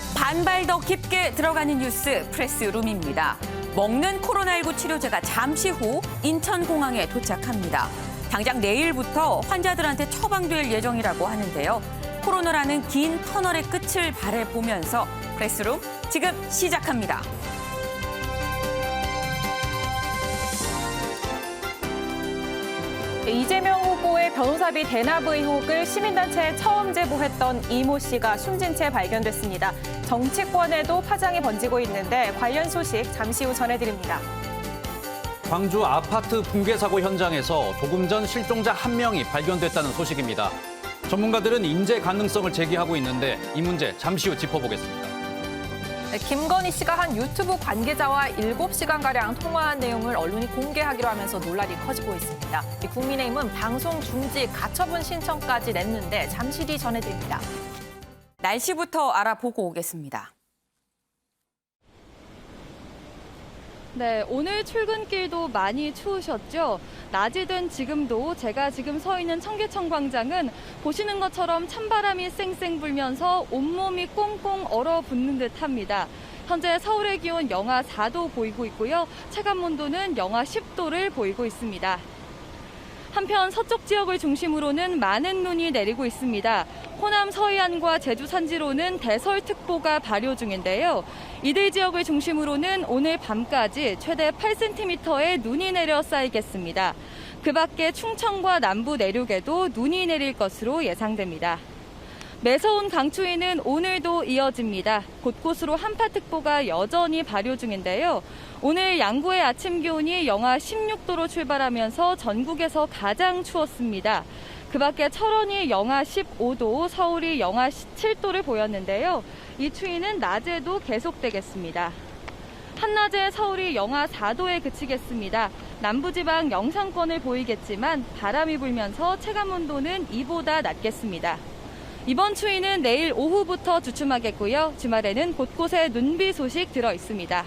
약 반발 더 깊게 들어가는 뉴스 프레스룸입니다. 먹는 코로나19 치료제가 잠시 후 인천공항에 도착합니다. 당장 내일부터 환자들한테 처방될 예정이라고 하는데요. 코로나라는 긴 터널의 끝을 바라보면서 프레스룸 지금 시작합니다. 이재명 후보의 변호사비 대납 의혹을 시민단체에 처음 제보했던 이모 씨가 숨진 채 발견됐습니다. 정치권에도 파장이 번지고 있는데 관련 소식 잠시 후 전해드립니다. 광주 아파트 붕괴 사고 현장에서 조금 전 실종자 한 명이 발견됐다는 소식입니다. 전문가들은 인재 가능성을 제기하고 있는데 이 문제 잠시 후 짚어보겠습니다. 김건희 씨가 한 유튜브 관계자와 7시간가량 통화한 내용을 언론이 공개하기로 하면서 논란이 커지고 있습니다. 국민의힘은 방송 중지 가처분 신청까지 냈는데 잠시 뒤 전해드립니다. 날씨부터 알아보고 오겠습니다. 네, 오늘 출근길도 많이 추우셨죠? 낮이든 지금도 제가 지금 서 있는 청계천 광장은 보시는 것처럼 찬바람이 쌩쌩 불면서 온몸이 꽁꽁 얼어붙는 듯합니다. 현재 서울의 기온 영하 4도 보이고 있고요. 체감온도는 영하 10도를 보이고 있습니다. 한편 서쪽 지역을 중심으로는 많은 눈이 내리고 있습니다. 호남 서해안과 제주 산지로는 대설특보가 발효 중인데요. 이들 지역을 중심으로는 오늘 밤까지 최대 8cm의 눈이 내려 쌓이겠습니다. 그 밖에 충청과 남부 내륙에도 눈이 내릴 것으로 예상됩니다. 매서운 강추위는 오늘도 이어집니다. 곳곳으로 한파특보가 여전히 발효 중인데요. 오늘 양구의 아침 기온이 영하 16도로 출발하면서 전국에서 가장 추웠습니다. 그 밖에 철원이 영하 15도, 서울이 영하 17도를 보였는데요. 이 추위는 낮에도 계속되겠습니다. 한낮에 서울이 영하 4도에 그치겠습니다. 남부지방 영상권을 보이겠지만 바람이 불면서 체감온도는 이보다 낮겠습니다. 이번 추위는 내일 오후부터 주춤하겠고요. 주말에는 곳곳에 눈비 소식 들어 있습니다.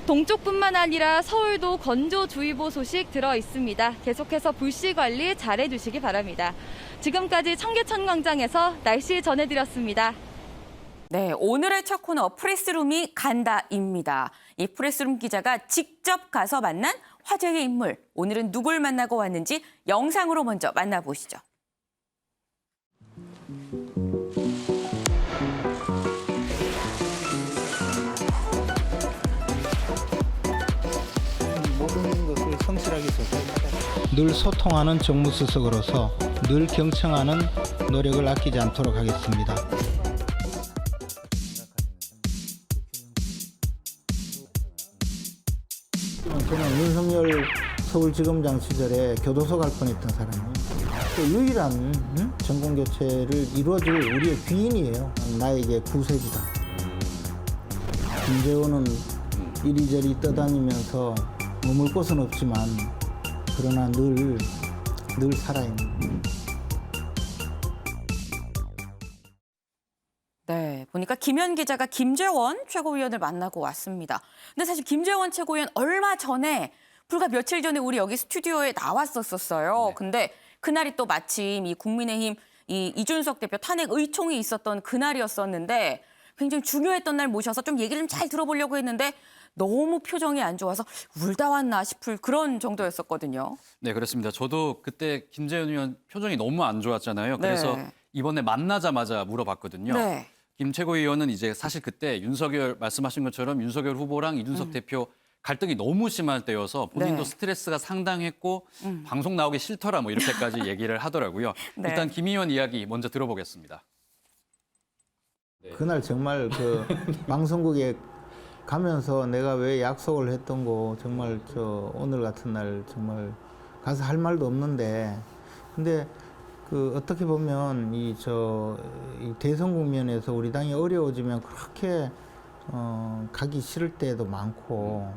동쪽뿐만 아니라 서울도 건조주의보 소식 들어 있습니다. 계속해서 불씨 관리 잘해 주시기 바랍니다. 지금까지 청계천 광장에서 날씨 전해드렸습니다. 네, 오늘의 첫 코너 프레스룸이 간다입니다. 이 프레스룸 기자가 직접 가서 만난 화제의 인물. 오늘은 누굴 만나고 왔는지 영상으로 먼저 만나보시죠. 모든 것을 성실하게 늘 소통하는 정무수석으로서 늘 경청하는 노력을 아끼지 않도록 하겠습니다. 저는 윤석열 서울지검장 시절에 교도소 갈 뻔했던 사람이에요. 또 유일한 정권교체를 이루어줄 우리의 귀인이에요. 나에게 구세주다. 김재원은 이리저리 떠다니면서 머물 곳은 없지만 그러나 늘 살아있는. 네, 보니까 김현 기자가 김재원 최고위원을 만나고 왔습니다. 근데 사실 김재원 최고위원 얼마 전에 불과 며칠 전에 우리 여기 스튜디오에 나왔었어요. 네. 근데 그날이 또 마침 이 국민의힘 이 이준석 대표 탄핵 의총이 있었던 그날이었었는데 굉장히 중요했던 날 모셔서 좀 얘기를 좀 잘 들어보려고 했는데 너무 표정이 안 좋아서 울다 왔나 싶을 그런 정도였었거든요. 네, 그렇습니다. 저도 그때 김재현 의원 표정이 너무 안 좋았잖아요. 그래서 네. 이번에 만나자마자 물어봤거든요. 네. 김 최고위원은 이제 사실 그때 윤석열 말씀하신 것처럼 윤석열 후보랑 이준석 대표 갈등이 너무 심할 때여서 본인도 네. 스트레스가 상당했고 방송 나오기 싫더라 뭐 이렇게까지 얘기를 하더라고요. 네. 일단 김 의원 이야기 먼저 들어보겠습니다. 그날 정말 그 방송국에 가면서 내가 왜 약속을 했던 거 정말 오늘 같은 날 정말 가서 할 말도 없는데 근데 그 어떻게 보면 이 대선 국면에서 우리 당이 어려워지면 그렇게 가기 싫을 때도 많고.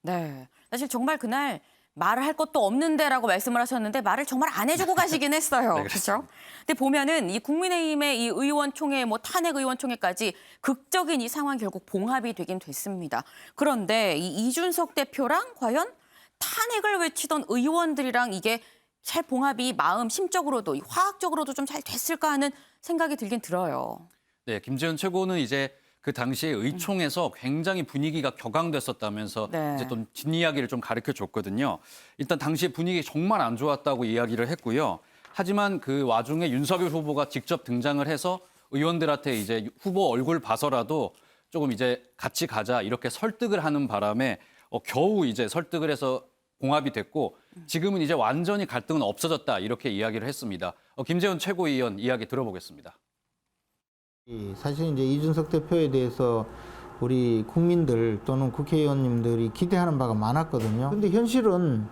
네, 사실 정말 그날 말을 할 것도 없는데라고 말씀을 하셨는데 말을 정말 안 해주고 가시긴 했어요. 네, 그렇죠? 근데 보면은 이 국민의힘의 이 의원총회, 뭐 탄핵 의원총회까지 극적인 이 상황 결국 봉합이 되긴 됐습니다. 그런데 이 이준석 대표랑 과연 탄핵을 외치던 의원들이랑 이게 잘 봉합이 마음 심적으로도 화학적으로도 좀 잘 됐을까 하는 생각이 들긴 들어요. 네, 김재현 최고는 이제 그 당시에 의총에서 굉장히 분위기가 격앙됐었다면서 네. 이제 또 뒷이야기를 좀 가르쳐 줬거든요. 일단 당시에 분위기 정말 안 좋았다고 이야기를 했고요. 하지만 그 와중에 윤석열 후보가 직접 등장을 해서 의원들한테 이제 후보 얼굴 봐서라도 조금 이제 같이 가자 이렇게 설득을 하는 바람에 겨우 이제 설득을 해서 공합이 됐고 지금은 이제 완전히 갈등은 없어졌다 이렇게 이야기를 했습니다. 김재현 최고위원 이야기 들어보겠습니다. 사실 이제 이준석 대표에 대해서 우리 국민들 또는 국회의원님들이 기대하는 바가 많았거든요. 근데 현실은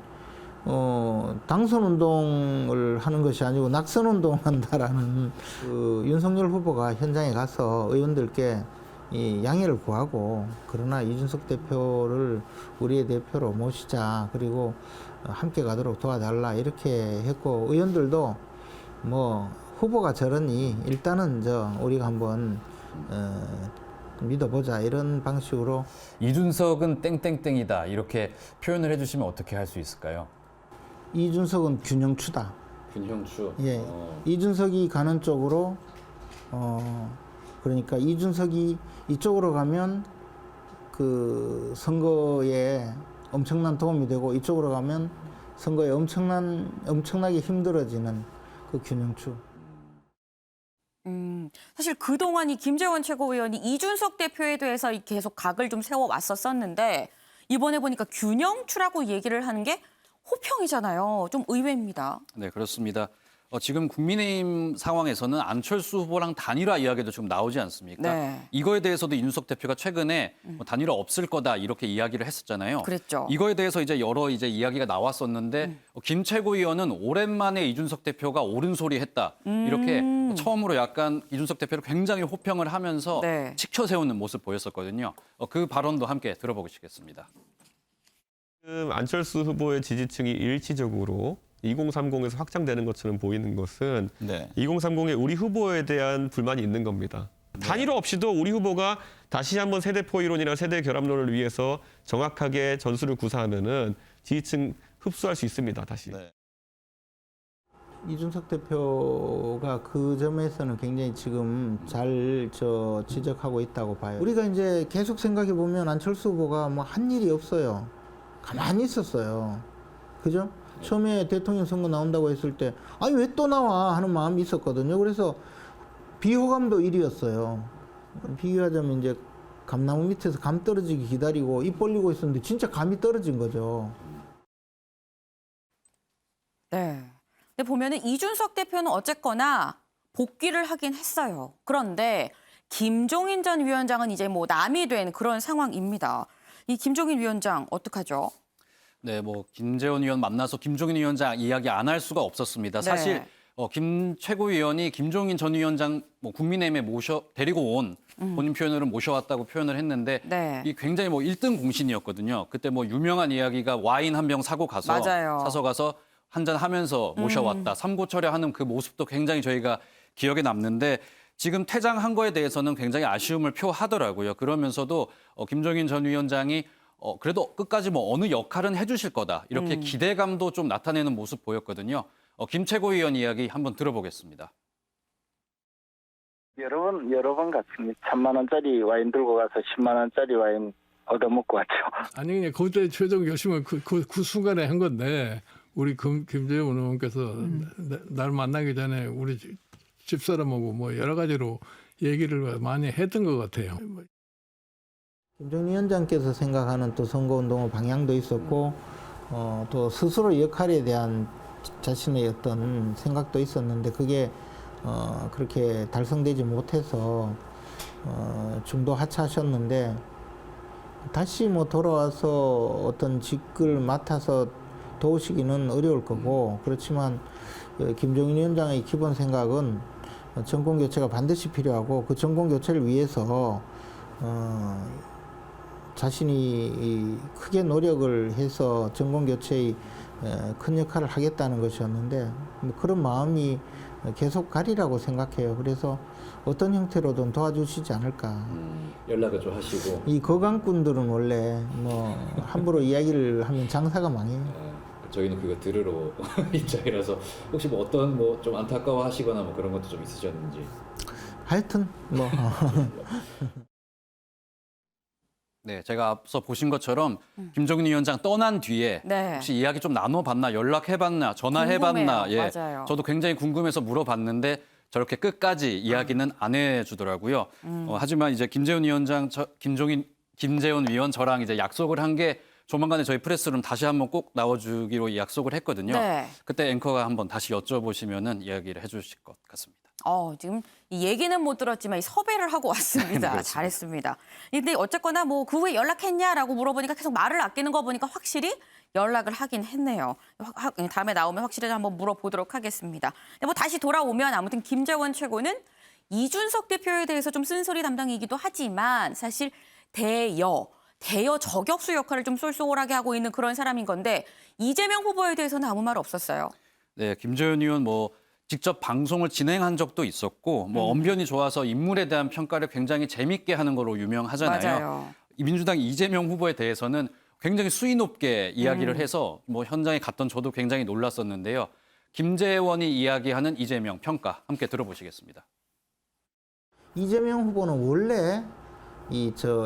당선 운동을 하는 것이 아니고 낙선 운동을 한다라는 그 윤석열 후보가 현장에 가서 의원들께 이 양해를 구하고 그러나 이준석 대표를 우리의 대표로 모시자 그리고 함께 가도록 도와달라 이렇게 했고 의원들도 뭐 후보가 저러니 일단은 우리가 한번 믿어보자 이런 방식으로 이준석은 땡땡땡이다 이렇게 표현을 해주시면 어떻게 할 수 있을까요? 이준석은 균형추다. 균형추. 예, 이준석이 가는 쪽으로 그러니까 이준석이 이쪽으로 가면 그 선거에 엄청난 도움이 되고 이쪽으로 가면 선거에 엄청나게 힘들어지는 그 균형추. 사실 그동안 이 김재원 최고위원이 이준석 대표에 대해서 계속 각을 좀 세워왔었는데 이번에 보니까 균형추라고 얘기를 하는 게 호평이잖아요. 좀 의외입니다. 네, 그렇습니다. 지금 국민의힘 상황에서는 안철수 후보랑 단일화 이야기도 지금 나오지 않습니까? 네. 이거에 대해서도 이준석 대표가 최근에 단일화 없을 거다 이렇게 이야기를 했었잖아요. 그랬죠. 이거에 대해서 이제 여러 이야기가 나왔었는데 김 최고위원은 오랜만에 이준석 대표가 옳은 소리 했다. 이렇게 처음으로 약간 이준석 대표를 굉장히 호평을 하면서 네. 치켜 세우는 모습 보였었거든요. 그 발언도 함께 들어보시겠습니다. 지금 안철수 후보의 지지층이 일치적으로 2030에서 확장되는 것처럼 보이는 것은 2030에 우리 후보에 대한 불만이 있는 겁니다. 단일화 없이도 우리 후보가 다시 한번 세대 포이론이나 세대 결합론을 위해서 정확하게 전술을 구사하면은 지지층 흡수할 수 있습니다. 다시. 이준석 대표가 그 점에서는 굉장히 지금 잘 지적하고 있다고 봐요. 우리가 이제 계속 생각해 보면 안철수 후보가 뭐 한 일이 없어요. 가만히 있었어요. 그죠? 처음에 대통령 선거 나온다고 했을 때 아니 왜 또 나와 하는 마음이 있었거든요. 그래서 비호감도 1위였어요. 비교하자면 이제 감나무 밑에서 감 떨어지기 기다리고 입 벌리고 있었는데 진짜 감이 떨어진 거죠. 네. 근데 보면은 이준석 대표는 어쨌거나 복귀를 하긴 했어요. 그런데 김종인 전 위원장은 이제 뭐 남이 된 그런 상황입니다. 이 김종인 위원장 어떡하죠? 네, 뭐 김재원 의원 만나서 김종인 위원장 이야기 안 할 수가 없었습니다. 네. 사실 김 최고위원이 김종인 전 위원장 국민의힘에 데리고 온 본인 표현으로 모셔왔다고 표현을 했는데 네. 이 굉장히 1등 공신이었거든요. 그때 유명한 이야기가 와인 한 병 사고 가서 맞아요. 사서 가서 한잔 하면서 모셔왔다. 삼고철회하는 그 모습도 굉장히 저희가 기억에 남는데 지금 퇴장한 거에 대해서는 굉장히 아쉬움을 표하더라고요. 그러면서도 김종인 전 위원장이 그래도 끝까지 어느 역할은 해주실 거다. 이렇게 기대감도 좀 나타내는 모습 보였거든요. 김 최고위원 이야기 한번 들어보겠습니다. 여러 번 갔습니다. 3만 원짜리 와인 들고 가서 10만 원짜리 와인 얻어먹고 왔죠. 아니 그냥 그때 최종 결심은 그 순간에 한 건데 우리 김재원 의원께서 날 만나기 전에 우리 집사람하고 여러 가지로 얘기를 많이 했던 것 같아요. 김종인 위원장께서 생각하는 또 선거운동의 방향도 있었고 또 스스로 역할에 대한 자신의 어떤 생각도 있었는데 그게 그렇게 달성되지 못해서 중도하차하셨는데 다시 돌아와서 어떤 직을 맡아서 도우시기는 어려울 거고 그렇지만 김종인 위원장의 기본 생각은 정권 교체가 반드시 필요하고 그 정권 교체를 위해서 자신이 크게 노력을 해서 정권 교체의 큰 역할을 하겠다는 것이었는데 그런 마음이 계속 가리라고 생각해요. 그래서 어떤 형태로든 도와주시지 않을까. 연락을 좀 하시고. 이 거강꾼들은 원래 함부로 이야기를 하면 장사가 망해요. 저희는 그거 들으러 입장이라서 혹시 어떤 좀 안타까워하시거나 그런 것도 좀 있으셨는지. 하여튼 뭐 네, 제가 앞서 보신 것처럼 김정인 위원장 떠난 뒤에 네. 혹시 이야기 좀 나눠봤나, 연락해봤나, 전화해봤나, 궁금해요. 맞아요. 저도 굉장히 궁금해서 물어봤는데 저렇게 끝까지 이야기는 안 해주더라고요. 하지만 이제 김재원 위원장, 김재원 위원 저랑 이제 약속을 한 게 조만간에 저희 프레스룸 다시 한번 꼭 나와주기로 약속을 했거든요. 네. 그때 앵커가 한번 다시 여쭤보시면은 이야기를 해주실 것 같습니다. 지금 이 얘기는 못 들었지만 이 섭외를 하고 왔습니다. 그렇습니다. 잘했습니다. 근데 어쨌거나 뭐 그 후에 연락했냐라고 물어보니까 계속 말을 아끼는 거 보니까 확실히 연락을 하긴 했네요. 다음에 나오면 확실히 한번 물어보도록 하겠습니다. 근데 뭐 다시 돌아오면 아무튼 김재원 최고는 이준석 대표에 대해서 좀 쓴소리 담당이기도 하지만 사실 대여 저격수 역할을 좀 쏠쏠하게 하고 있는 그런 사람인 건데 이재명 후보에 대해서는 아무 말 없었어요. 네, 김재원 의원 뭐 직접 방송을 진행한 적도 있었고 뭐 언변이 좋아서 인물에 대한 평가를 굉장히 재밌게 하는 걸로 유명하잖아요. 맞아요. 민주당 이재명 후보에 대해서는 굉장히 수위 높게 이야기를 해서 뭐 현장에 갔던 저도 굉장히 놀랐었는데요. 김재원이 이야기하는 이재명 평가 함께 들어보시겠습니다. 이재명 후보는 원래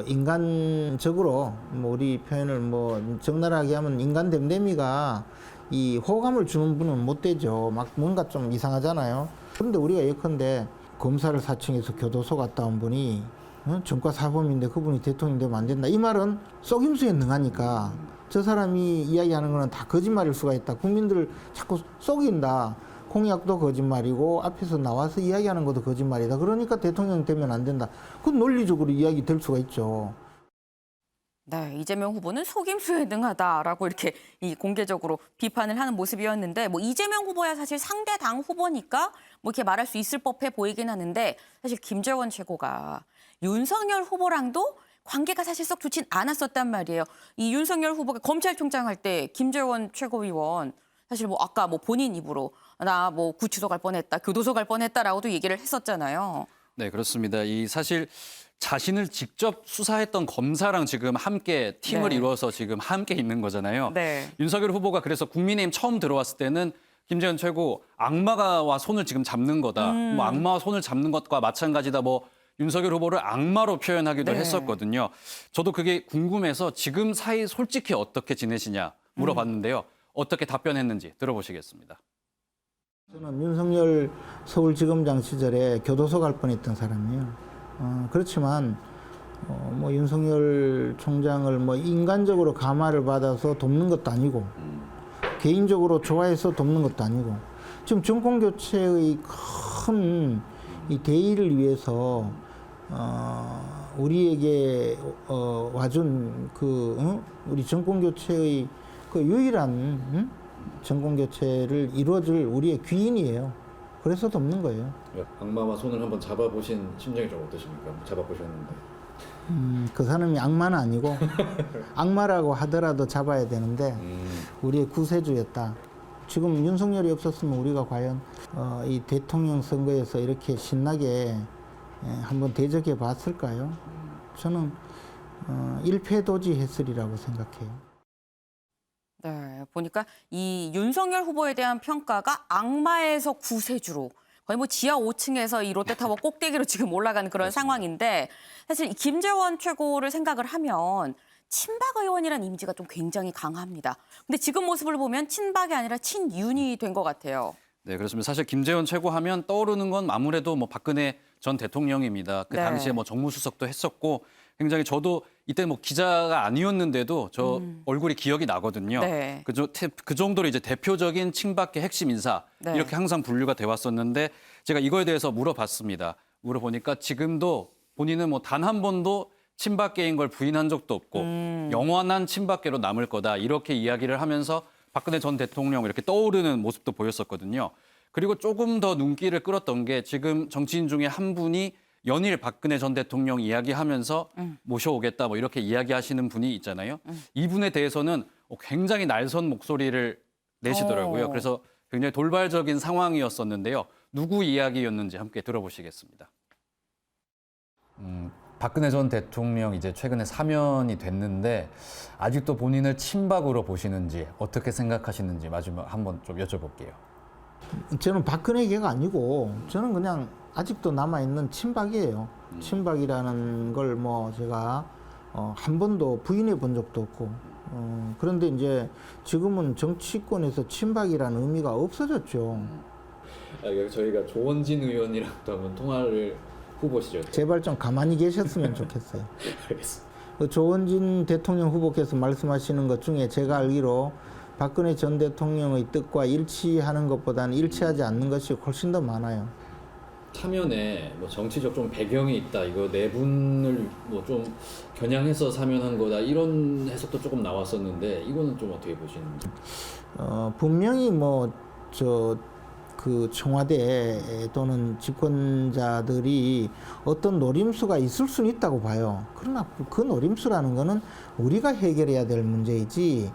인간적으로 뭐 우리 표현을 뭐 적나라하게 하면 인간 댐댐이가 이 호감을 주는 분은 못 되죠. 막 뭔가 좀 이상하잖아요. 그런데 우리가 예컨대 검사를 사칭해서 교도소 갔다 온 분이 전과 사범인데 그분이 대통령 되면 안 된다. 이 말은 속임수에 능하니까 저 사람이 이야기하는 거는 다 거짓말일 수가 있다. 국민들을 자꾸 속인다. 공약도 거짓말이고 앞에서 나와서 이야기하는 것도 거짓말이다. 그러니까 대통령 되면 안 된다. 그건 논리적으로 이야기 될 수가 있죠. 네, 이재명 후보는 속임수에 능하다라고 이렇게 공개적으로 비판을 하는 모습이었는데 뭐 이재명 후보야 사실 상대 당 후보니까 뭐 이렇게 말할 수 있을 법해 보이긴 하는데 사실 김재원 최고가 윤석열 후보랑도 관계가 사실 썩 좋진 않았었단 말이에요. 이 윤석열 후보가 검찰총장 할 때 김재원 최고위원 사실 뭐 아까 뭐 본인 입으로 나 뭐 구치소 갈 뻔했다, 교도소 갈 뻔했다라고도 얘기를 했었잖아요. 네, 그렇습니다. 이 사실 자신을 직접 수사했던 검사랑 지금 함께 팀을 네. 이루어서 지금 함께 있는 거잖아요. 네. 윤석열 후보가 그래서 국민의힘 처음 들어왔을 때는 김재원 최고 악마와 손을 지금 잡는 거다. 뭐 악마와 손을 잡는 것과 마찬가지다. 뭐 윤석열 후보를 악마로 표현하기도 네. 했었거든요. 저도 그게 궁금해서 지금 사이 솔직히 어떻게 지내시냐 물어봤는데요. 어떻게 답변했는지 들어보시겠습니다. 저는 윤석열 서울지검장 시절에 교도소 갈 뻔했던 사람이에요. 그렇지만 뭐 윤석열 총장을 뭐 인간적으로 감화를 받아서 돕는 것도 아니고 개인적으로 좋아해서 돕는 것도 아니고 지금 정권 교체의 큰 이 대의를 위해서 우리에게 와준 우리 정권 교체의 그 유일한 정권 교체를 이루어줄 우리의 귀인이에요. 그래서 돕는 거예요. 악마와 손을 한번 잡아보신 심정이 좀 어떠십니까? 잡아보셨는데. 그 사람이 악마는 아니고 악마라고 하더라도 잡아야 되는데 우리의 구세주였다. 지금 윤석열이 없었으면 우리가 과연 이 대통령 선거에서 이렇게 신나게 한번 대적해 봤을까요? 저는 일패도지했으리라고 생각해요. 네, 보니까 이 윤석열 후보에 대한 평가가 악마에서 구세주로 거의 뭐 지하 5층에서 이 롯데타워 꼭대기로 지금 올라가는 그런 상황인데 사실 이 김재원 최고를 생각을 하면 친박 의원이라는 이미지가 좀 굉장히 강합니다. 근데 지금 모습을 보면 친박이 아니라 친윤이 된 것 같아요. 네, 그렇습니다. 사실 김재원 최고 하면 떠오르는 건 아무래도 뭐 박근혜 전 대통령입니다. 그 네. 당시에 뭐 정무수석도 했었고 굉장히 저도 이때 뭐 기자가 아니었는데도 저 얼굴이 기억이 나거든요. 네. 그 정도로 이제 대표적인 친박계 핵심 인사 네. 이렇게 항상 분류가 돼 왔었는데 제가 이거에 대해서 물어봤습니다. 물어보니까 지금도 본인은 뭐 단 한 번도 친박계인 걸 부인한 적도 없고 영원한 친박계로 남을 거다 이렇게 이야기를 하면서 박근혜 전 대통령 이렇게 떠오르는 모습도 보였었거든요. 그리고 조금 더 눈길을 끌었던 게 지금 정치인 중에 한 분이 연일 박근혜 전 대통령 이야기하면서 모셔오겠다 뭐 이렇게 이야기하시는 분이 있잖아요. 이분에 대해서는 굉장히 날선 목소리를 내시더라고요. 그래서 굉장히 돌발적인 상황이었었는데요. 누구 이야기였는지 함께 들어보시겠습니다. 박근혜 전 대통령 이제 최근에 사면이 됐는데 아직도 본인을 친박으로 보시는지 어떻게 생각하시는지 마지막 한번 좀 여쭤볼게요. 저는 박근혜계가 아니고 저는 그냥 아직도 남아있는 친박이에요. 친박이라는 걸 뭐 제가 한 번도 부인해 본 적도 없고 그런데 이제 지금은 정치권에서 친박이라는 의미가 없어졌죠. 저희가 조원진 의원이랑도 한번 통화를 후보시죠. 제발 좀 가만히 계셨으면 좋겠어요. 알겠습니다. 그 조원진 대통령 후보께서 말씀하시는 것 중에 제가 알기로 박근혜 전 대통령의 뜻과 일치하는 것보다는 일치하지 않는 것이 훨씬 더 많아요. 사면에 뭐 정치적 좀 배경이 있다. 이거 네 분을 뭐 좀 겨냥해서 사면한 거다. 이런 해석도 조금 나왔었는데 이거는 좀 어떻게 보시는지? 분명히 그 청와대 또는 집권자들이 어떤 노림수가 있을 수는 있다고 봐요. 그러나 그 노림수라는 거는 우리가 해결해야 될 문제이지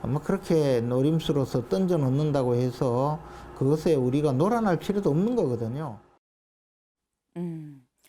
아마 그렇게 노림수로서 던져 놓는다고 해서 그것에 우리가 놀아날 필요도 없는 거거든요.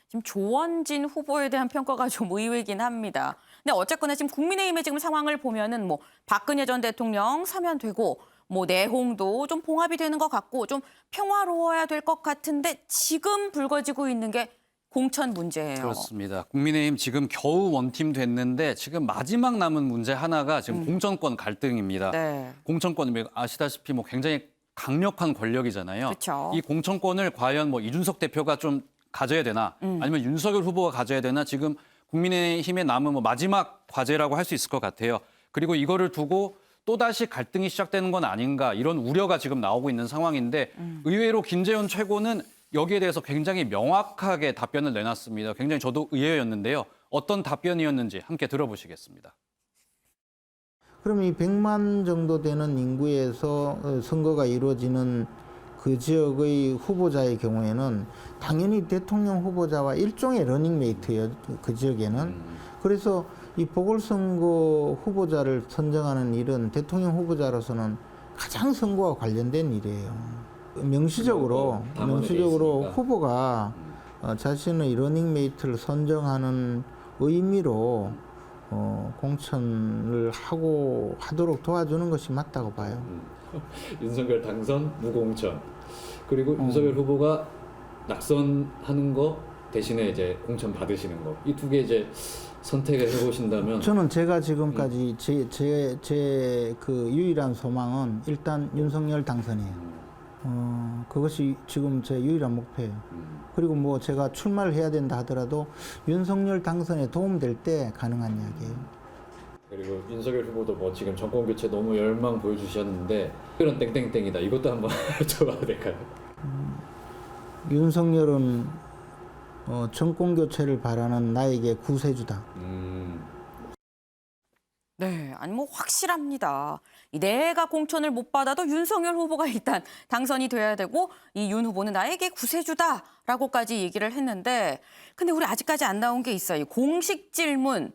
지금 조원진 후보에 대한 평가가 좀 의외이긴 합니다. 근데 어쨌거나 지금 국민의힘의 지금 상황을 보면은 뭐 박근혜 전 대통령 사면되고 뭐 내홍도 좀 봉합이 되는 것 같고 좀 평화로워야 될 것 같은데 지금 불거지고 있는 게 공천 문제예요. 그렇습니다. 국민의힘 지금 겨우 원팀 됐는데 지금 마지막 남은 문제 하나가 지금 공천권 갈등입니다. 네. 공천권 아시다시피 뭐 굉장히 강력한 권력이잖아요. 그쵸. 이 공천권을 과연 뭐 이준석 대표가 좀 가져야 되나 아니면 윤석열 후보가 가져야 되나 지금 국민의힘에 남은 뭐 마지막 과제라고 할 수 있을 것 같아요. 그리고 이거를 두고 또다시 갈등이 시작되는 건 아닌가 이런 우려가 지금 나오고 있는 상황인데 의외로 김재원 최고는 여기에 대해서 굉장히 명확하게 답변을 내놨습니다. 굉장히 저도 의외였는데요. 어떤 답변이었는지 함께 들어보시겠습니다. 그럼 이 100만 정도 되는 인구에서 선거가 이루어지는 그 지역의 후보자의 경우에는 당연히 대통령 후보자와 일종의 러닝메이트예요. 그 지역에는. 그래서 이 보궐선거 후보자를 선정하는 일은 대통령 후보자로서는 가장 선거와 관련된 일이에요. 명시적으로 후보가 자신의 러닝메이트를 선정하는 의미로 공천을 하도록 도와주는 것이 맞다고 봐요. 윤석열 당선 무공천 그리고 윤석열 후보가 낙선하는 거 대신에 이제 공천 받으시는 거 이 두 개 이제 선택을 해보신다면 저는 제가 지금까지 제 그 유일한 소망은 일단 윤석열 당선이에요. 그것이 지금 제 유일한 목표예요. 그리고 뭐 제가 출마를 해야 된다 하더라도 윤석열 당선에 도움될 때 가능한 이야기예요. 그리고 윤석열 후보도 뭐 지금 정권 교체 너무 열망 보여주셨는데 그런 땡땡땡이다. 이것도 한번 여쭤봐도 될까요? 윤석열은 정권 교체를 바라는 나에게 구세주다. 네, 아니 뭐 확실합니다. 내가 공천을 못 받아도 윤석열 후보가 일단 당선이 돼야 되고 이 윤 후보는 나에게 구세주다라고까지 얘기를 했는데 근데 우리 아직까지 안 나온 게 있어요. 공식 질문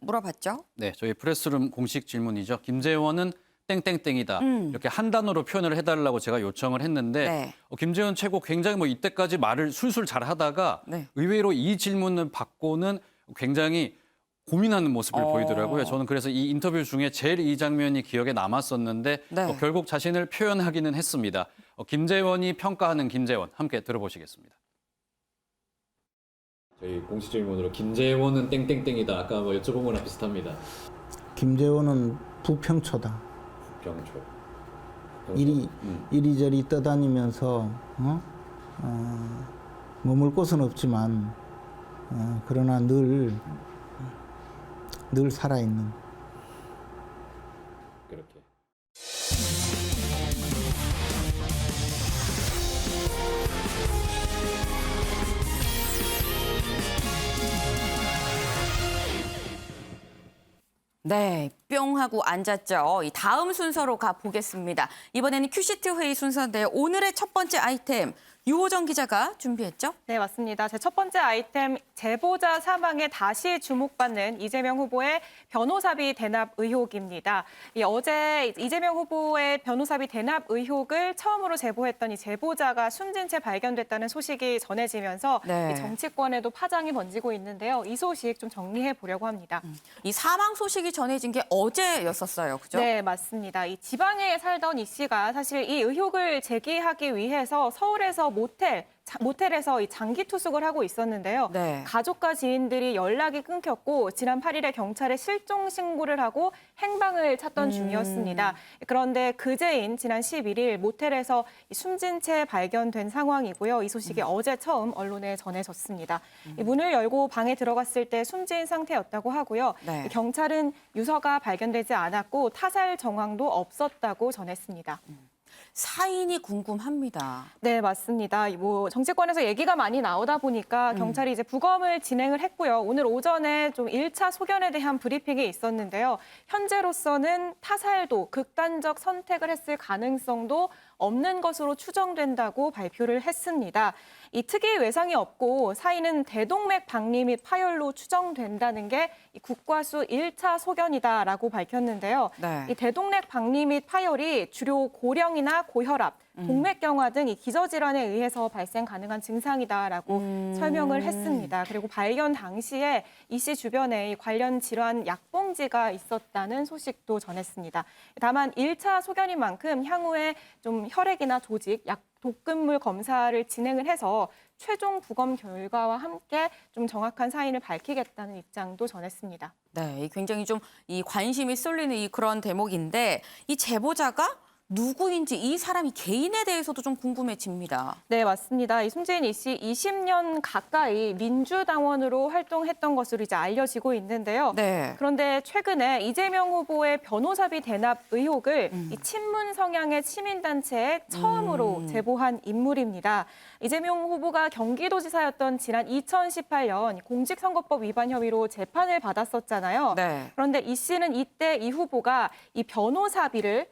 물어봤죠? 네, 저희 프레스룸 공식 질문이죠. 김재원은 땡땡땡이다. 이렇게 한 단어로 표현을 해달라고 제가 요청을 했는데 네. 김재원 최고 굉장히 뭐 이때까지 말을 술술 잘하다가 네. 의외로 이 질문을 받고는 굉장히 고민하는 모습을 보이더라고요. 저는 그래서 이 인터뷰 중에 제일 이 장면이 기억에 남았었는데 네. 결국 자신을 표현하기는 했습니다. 김재원이 평가하는 김재원 함께 들어보시겠습니다. 저희 공식 질문으로 김재원은 땡땡땡이다. 아까 뭐 여쭤본 거랑 비슷합니다. 김재원은 부평초다. 병초. 이리저리 떠다니면서 머물 곳은 없지만 그러나 늘 살아있는. 그렇게. 네, 뿅 하고 앉았죠. 이 다음 순서로 가보겠습니다. 이번에는 큐시트 회의 순서인데요. 오늘의 첫 번째 아이템, 유호정 기자가 준비했죠? 네, 맞습니다. 제 첫 번째 아이템, 제보자 사망에 다시 주목받는 이재명 후보의 변호사비 대납 의혹입니다. 어제 이재명 후보의 변호사비 대납 의혹을 처음으로 제보했던 이 제보자가 숨진 채 발견됐다는 소식이 전해지면서 네. 이 정치권에도 파장이 번지고 있는데요. 이 소식 좀 정리해 보려고 합니다. 이 사망 소식이 전해진 게 어제였었어요, 그죠? 네, 맞습니다. 이 지방에 살던 이 씨가 사실 이 의혹을 제기하기 위해서 서울에서 모텔에서 이 장기 투숙을 하고 있었는데요. 네. 가족과 지인들이 연락이 끊겼고 지난 8일에 경찰에 실종 신고를 하고 행방을 찾던 중이었습니다. 그런데 그제인 지난 11일 모텔에서 숨진 채 발견된 상황이고요. 이 소식이 어제 처음 언론에 전해졌습니다. 이 문을 열고 방에 들어갔을 때 숨진 상태였다고 하고요. 네. 경찰은 유서가 발견되지 않았고 타살 정황도 없었다고 전했습니다. 사인이 궁금합니다. 네, 맞습니다. 정치권에서 얘기가 많이 나오다 보니까 경찰이 이제 부검을 진행을 했고요. 오늘 오전에 좀 1차 소견에 대한 브리핑이 있었는데요. 현재로서는 타살도 극단적 선택을 했을 가능성도 없는 것으로 추정된다고 발표를 했습니다. 이 특이 외상이 없고 사인은 대동맥 박리 및 파열로 추정된다는 게 이 국과수 1차 소견이다라고 밝혔는데요. 네. 이 대동맥 박리 및 파열이 주로 고령이나 고혈압, 동맥경화 등 이 기저질환에 의해서 발생 가능한 증상이다라고 설명을 했습니다. 그리고 발견 당시에 이 씨 주변에 이 관련 질환 약봉지가 있었다는 소식도 전했습니다. 다만 1차 소견인 만큼 향후에 좀 혈액이나 조직, 독극물 검사를 진행을 해서 최종 부검 결과와 함께 좀 정확한 사인을 밝히겠다는 입장도 전했습니다. 네, 굉장히 좀 이 관심이 쏠리는 이 그런 대목인데 이 제보자가 누구인지 이 사람이 개인에 대해서도 좀 궁금해집니다. 네, 맞습니다. 이 숨진 이 씨 20년 가까이 민주당원으로 활동했던 것으로 이제 알려지고 있는데요. 네. 그런데 최근에 이재명 후보의 변호사비 대납 의혹을 이 친문 성향의 시민단체에 처음으로 제보한 인물입니다. 이재명 후보가 경기도지사였던 지난 2018년 공직선거법 위반 혐의로 재판을 받았었잖아요. 네. 그런데 이 씨는 이때 이 후보가 이 변호사비를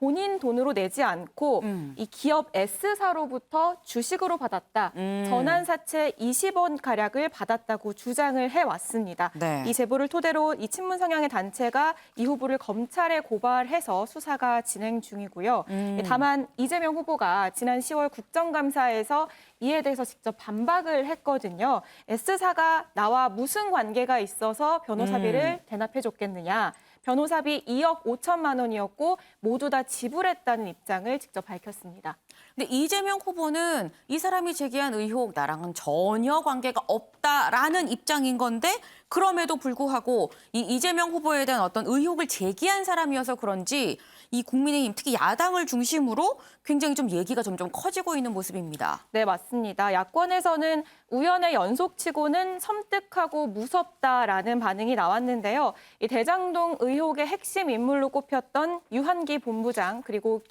본인 돈으로 내지 않고 이 기업 S사로부터 주식으로 받았다. 전환사채 20원 가량을 받았다고 주장을 해왔습니다. 네. 이 제보를 토대로 이 친문 성향의 단체가 이 후보를 검찰에 고발해서 수사가 진행 중이고요. 다만 이재명 후보가 지난 10월 국정감사에서 이에 대해서 직접 반박을 했거든요. S사가 나와 무슨 관계가 있어서 변호사비를 대납해줬겠느냐. 변호사비 2억 5천만 원이었고 모두 다 지불했다는 입장을 직접 밝혔습니다. 근데 이재명 후보는 이 사람이 제기한 의혹 나랑은 전혀 관계가 없다라는 입장인 건데 그럼에도 불구하고 이 이재명 후보에 대한 어떤 의혹을 제기한 사람이어서 그런지 이 국민의힘 특히 야당을 중심으로 굉장히 좀 얘기가 점점 커지고 있는 모습입니다. 네, 맞습니다. 야권에서는 우연의 연속치고는 섬뜩하고 무섭다라는 반응이 나왔는데요. 이 대장동 의혹의 핵심 인물로 꼽혔던 유한기 본부장 그리고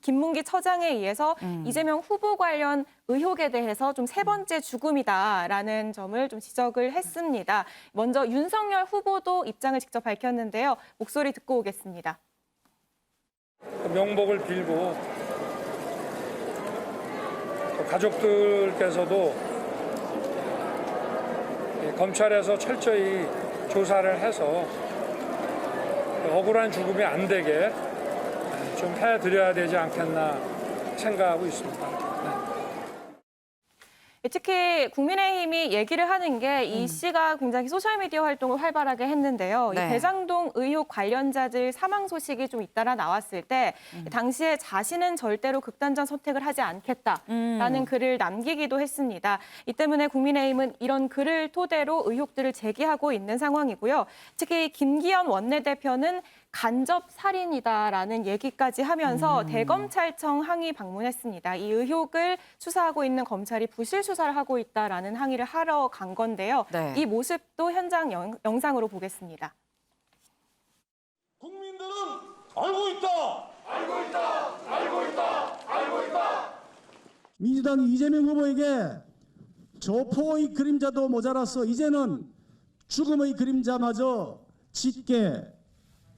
김문기 처장에 의해서 이재명 후보 관련 의혹에 대해서 좀 세 번째 죽음이다라는 점을 좀 지적을 했습니다. 먼저 윤석열 후보도 입장을 직접 밝혔는데요. 목소리 듣고 오겠습니다. 명복을 빌고 또 가족들께서도 검찰에서 철저히 조사를 해서 억울한 죽음이 안 되게 좀 해드려야 되지 않겠나 생각하고 있습니다. 특히 국민의힘이 얘기를 하는 게 이 씨가 굉장히 소셜미디어 활동을 활발하게 했는데요. 네. 이 대장동 의혹 관련자들 사망 소식이 좀 잇따라 나왔을 때 당시에 자신은 절대로 극단적 선택을 하지 않겠다라는 글을 남기기도 했습니다. 이 때문에 국민의힘은 이런 글을 토대로 의혹들을 제기하고 있는 상황이고요. 특히 김기현 원내대표는 간접 살인이다라는 얘기까지 하면서 대검찰청 항의 방문했습니다. 이 의혹을 수사하고 있는 검찰이 부실 수사를 하고 있다라는 항의를 하러 간 건데요. 네. 이 모습도 현장 영상으로 보겠습니다. 국민들은 알고 있다. 알고 있다. 알고 있다. 알고 있다. 민주당 이재명 후보에게 조포의 그림자도 모자라서 이제는 죽음의 그림자마저 짙게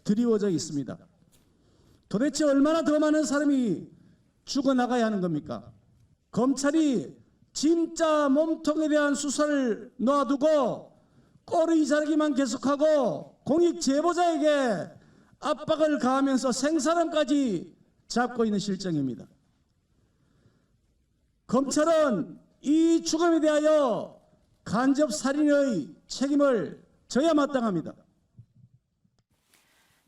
드리워져 있습니다. 도대체 얼마나 더 많은 사람이 죽어나가야 하는 겁니까? 검찰이 진짜 몸통에 대한 수사를 놔두고 꼬리 자르기만 계속하고 공익 제보자에게 압박을 가하면서 생사람까지 잡고 있는 실정입니다. 검찰은 이 죽음에 대하여 간접 살인의 책임을 져야 마땅합니다.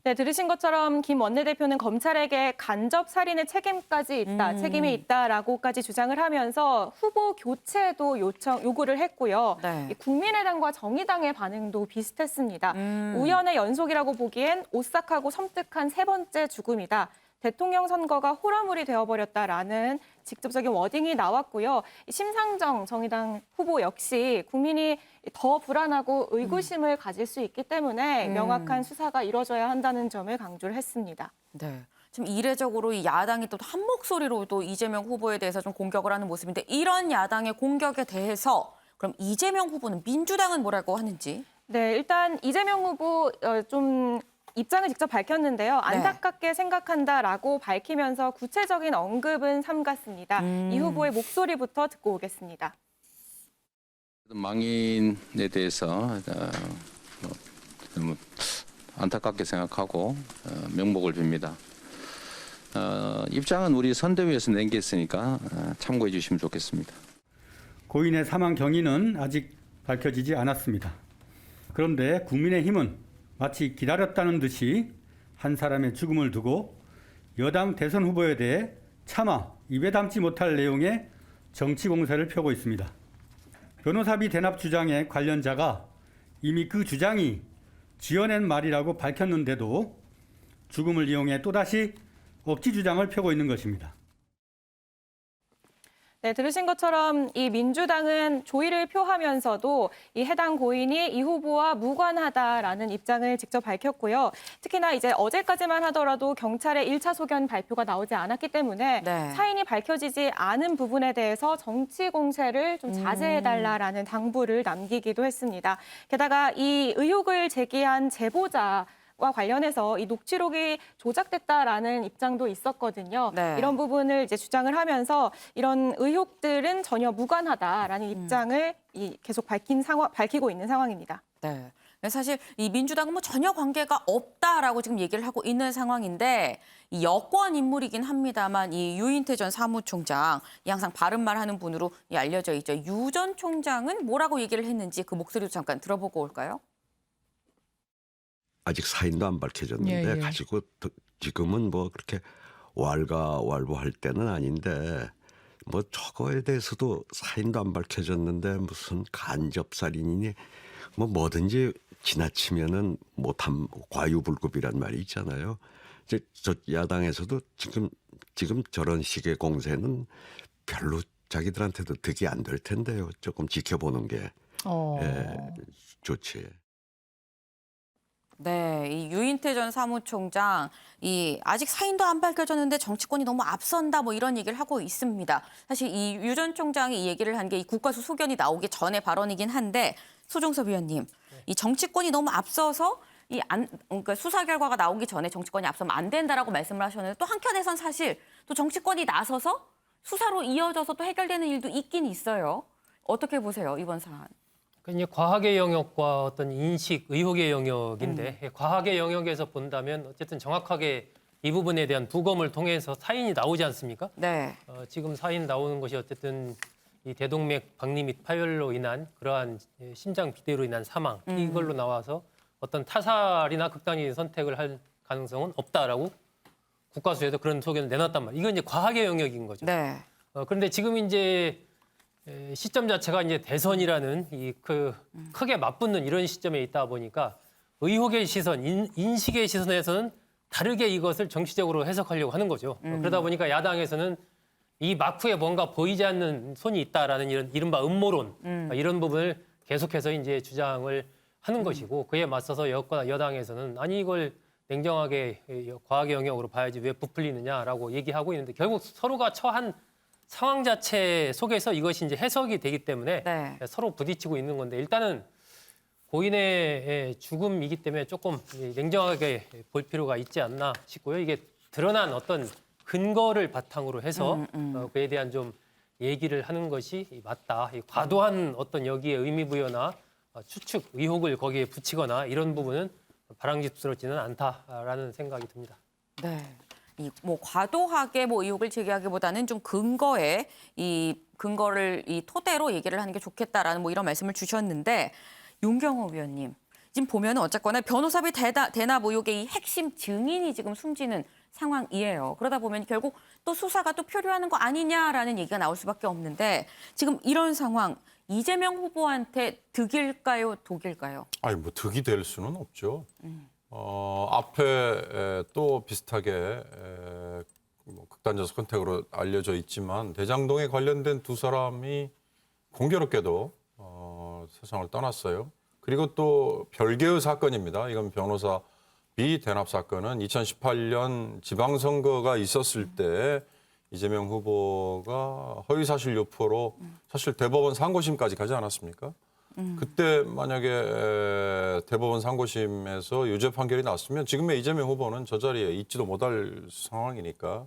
네, 들으신 것처럼 김 원내대표는 검찰에게 간접 살인의 책임이 있다라고까지 주장을 하면서 후보 교체도 요구를 했고요. 네. 국민의당과 정의당의 반응도 비슷했습니다. 우연의 연속이라고 보기엔 오싹하고 섬뜩한 세 번째 죽음이다. 대통령 선거가 호러물이 되어버렸다라는 직접적인 워딩이 나왔고요. 심상정 정의당 후보 역시 국민이 더 불안하고 의구심을 가질 수 있기 때문에 명확한 수사가 이뤄져야 한다는 점을 강조를 했습니다. 네. 지금 이례적으로 이 야당이 또 한 목소리로 또 이재명 후보에 대해서 좀 공격을 하는 모습인데 이런 야당의 공격에 대해서 그럼 이재명 후보는 민주당은 뭐라고 하는지? 네, 일단 이재명 후보 좀 입장을 직접 밝혔는데요. 안타깝게 생각한다라고 밝히면서 구체적인 언급은 삼갔습니다. 이 후보의 목소리부터 듣고 오겠습니다. 망인에 대해서 너무 안타깝게 생각하고 명복을 빕니다. 입장은 우리 선대위에서 낸 게 있으니까 참고해 주시면 좋겠습니다. 고인의 사망 경위는 아직 밝혀지지 않았습니다. 그런데 국민의힘은 마치 기다렸다는 듯이 한 사람의 죽음을 두고 여당 대선 후보에 대해 차마 입에 담지 못할 내용의 정치 공세를 펴고 있습니다. 변호사비 대납 주장의 관련자가 이미 그 주장이 지어낸 말이라고 밝혔는데도 죽음을 이용해 또다시 억지 주장을 펴고 있는 것입니다. 네, 들으신 것처럼 이 민주당은 조의를 표하면서도 이 해당 고인이 이 후보와 무관하다라는 입장을 직접 밝혔고요. 특히나 이제 어제까지만 하더라도 경찰의 1차 소견 발표가 나오지 않았기 때문에 사인이 밝혀지지 않은 부분에 대해서 정치 공세를 좀 자제해달라라는 당부를 남기기도 했습니다. 게다가 이 의혹을 제기한 제보자 와 관련해서 이 녹취록이 조작됐다라는 입장도 있었거든요. 이런 부분을 이제 주장을 하면서 이런 의혹들은 전혀 무관하다라는 입장을 계속 밝히고 있는 상황입니다. 네. 사실 이 민주당은 뭐 전혀 관계가 없다라고 지금 얘기를 하고 있는 상황인데 이 여권 인물이긴 합니다만 이 유인태 전 사무총장 항상 바른말 하는 분으로 알려져 있죠. 유 전 총장은 뭐라고 얘기를 했는지 그 목소리도 잠깐 들어보고 올까요? 아직 사인도 안 밝혀졌는데 가지고 지금은 뭐 그렇게 왈가왈부할 때는 아닌데 뭐 저거에 대해서도 사인도 안 밝혀졌는데 무슨 간접살인이니 뭐 뭐든지 지나치면은 못함 과유불급이란 말이 있잖아요. 이제 저 야당에서도 지금 저런 식의 공세는 별로 자기들한테도 득이 안 될 텐데요. 조금 지켜보는 게 좋지. 네, 이 유인태 전 사무총장 아직 사인도 안 밝혀졌는데 정치권이 너무 앞선다 뭐 이런 얘기를 하고 있습니다. 사실 이 유 전 총장이 이 얘기를 한 게 이 국가수 소견이 나오기 전에 발언이긴 한데 소종섭 위원님, 이 정치권이 너무 앞서서 그러니까 수사 결과가 나오기 전에 정치권이 앞서면 안 된다라고 말씀을 하셨는데 또 한켠에선 사실 또 정치권이 나서서 수사로 이어져서 또 해결되는 일도 있긴 있어요. 어떻게 보세요, 이번 사안? 이제 과학의 영역과 어떤 인식, 의혹의 영역인데 과학의 영역에서 본다면 어쨌든 정확하게 이 부분에 대한 부검을 통해서 사인이 나오지 않습니까? 네. 지금 사인 나오는 것이 어쨌든 이 대동맥 박리 및 파열로 인한 그러한 심장 비대로 인한 사망 이걸로 나와서 어떤 타살이나 극단적인 선택을 할 가능성은 없다라고 국가수에서 그런 소견을 내놨단 말이에요. 이건 이제 과학의 영역인 거죠. 네. 그런데 지금 이제 시점 자체가 이제 대선이라는 크게 맞붙는 이런 시점에 있다 보니까 의혹의 시선, 인식의 시선에서는 다르게 이것을 정치적으로 해석하려고 하는 거죠. 그러다 보니까 야당에서는 이 막후에 뭔가 보이지 않는 손이 있다라는 이른바 음모론 이런 부분을 계속해서 이제 주장을 하는 것이고 그에 맞서서 여당에서는 아니 이걸 냉정하게 과학의 영역으로 봐야지 왜 부풀리느냐라고 얘기하고 있는데 결국 서로가 처한 상황 자체 속에서 이것이 이제 해석이 되기 때문에 서로 부딪히고 있는 건데 일단은 고인의 죽음이기 때문에 조금 냉정하게 볼 필요가 있지 않나 싶고요. 이게 드러난 어떤 근거를 바탕으로 해서 그에 대한 좀 얘기를 하는 것이 맞다. 이 과도한 어떤 여기에 의미부여나 추측, 의혹을 거기에 붙이거나 이런 부분은 바람직스럽지는 않다라는 생각이 듭니다. 네. 이 뭐 과도하게 뭐 의혹을 제기하기보다는 좀 근거를 이 토대로 얘기를 하는 게 좋겠다라는 뭐 이런 말씀을 주셨는데 윤경호 위원님 지금 보면은 어쨌거나 변호사비 대납 의혹의 이 핵심 증인이 지금 숨지는 상황이에요. 그러다 보면 결국 또 수사가 또 표류하는 거 아니냐라는 얘기가 나올 수밖에 없는데 지금 이런 상황 이재명 후보한테 득일까요, 독일까요? 아니 뭐 득이 될 수는 없죠. 앞에 또 비슷하게 뭐 극단적 선택으로 알려져 있지만 대장동에 관련된 두 사람이 공교롭게도 세상을 떠났어요. 그리고 또 별개의 사건입니다. 이건 변호사 비대납 사건은 2018년 지방선거가 있었을 때 이재명 후보가 허위사실 유포로 사실 대법원 상고심까지 가지 않았습니까? 그때 만약에 대법원 상고심에서 유죄 판결이 났으면 지금의 이재명 후보는 저 자리에 있지도 못할 상황이니까.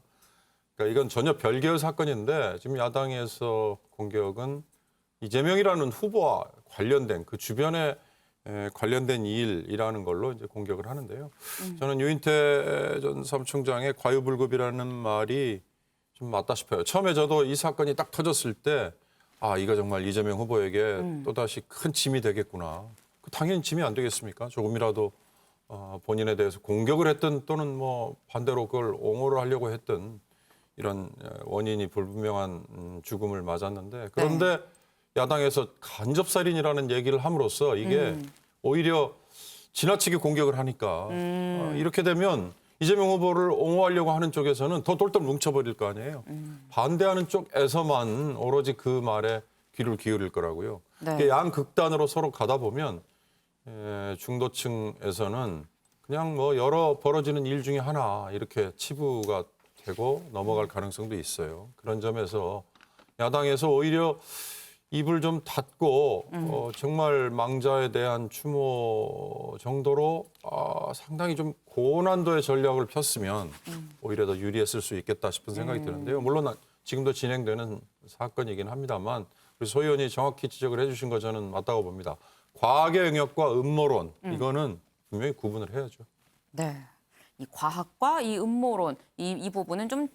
그러니까 이건 전혀 별개의 사건인데 지금 야당에서 공격은 이재명이라는 후보와 관련된 그 주변에 관련된 일이라는 걸로 이제 공격을 하는데요. 저는 유인태 전 사무총장의 과유불급이라는 말이 좀 맞다 싶어요. 처음에 저도 이 사건이 딱 터졌을 때 이거 정말 이재명 후보에게 또다시 큰 짐이 되겠구나. 당연히 짐이 안 되겠습니까? 조금이라도 본인에 대해서 공격을 했든 또는 뭐 반대로 그걸 옹호를 하려고 했든 이런 원인이 불분명한 죽음을 맞았는데 그런데 야당에서 간접살인이라는 얘기를 함으로써 이게 오히려 지나치게 공격을 하니까 이렇게 되면 이재명 후보를 옹호하려고 하는 쪽에서는 더 똘똘 뭉쳐버릴 거 아니에요. 반대하는 쪽에서만 오로지 그 말에 귀를 기울일 거라고요. 네. 양극단으로 서로 가다 보면 중도층에서는 그냥 뭐 여러 벌어지는 일 중에 하나 이렇게 치부가 되고 넘어갈 가능성도 있어요. 그런 점에서 야당에서 오히려 입을 좀 닫고 정말 망자에 대한 추모 정도로 상당히 좀 고난도의 전략을 폈으면 오히려 더 유리했을 수 있겠다 싶은 생각이 드는데요. 물론 지금도 진행되는 사건이긴 합니다만 우리 소 의원이 정확히 지적을 해주신 거 저는 맞다고 봅니다. 과학의 영역과 음모론 이거는 분명히 구분을 해야죠. 네. 이 과학과 이 음모론 이 부분은 좀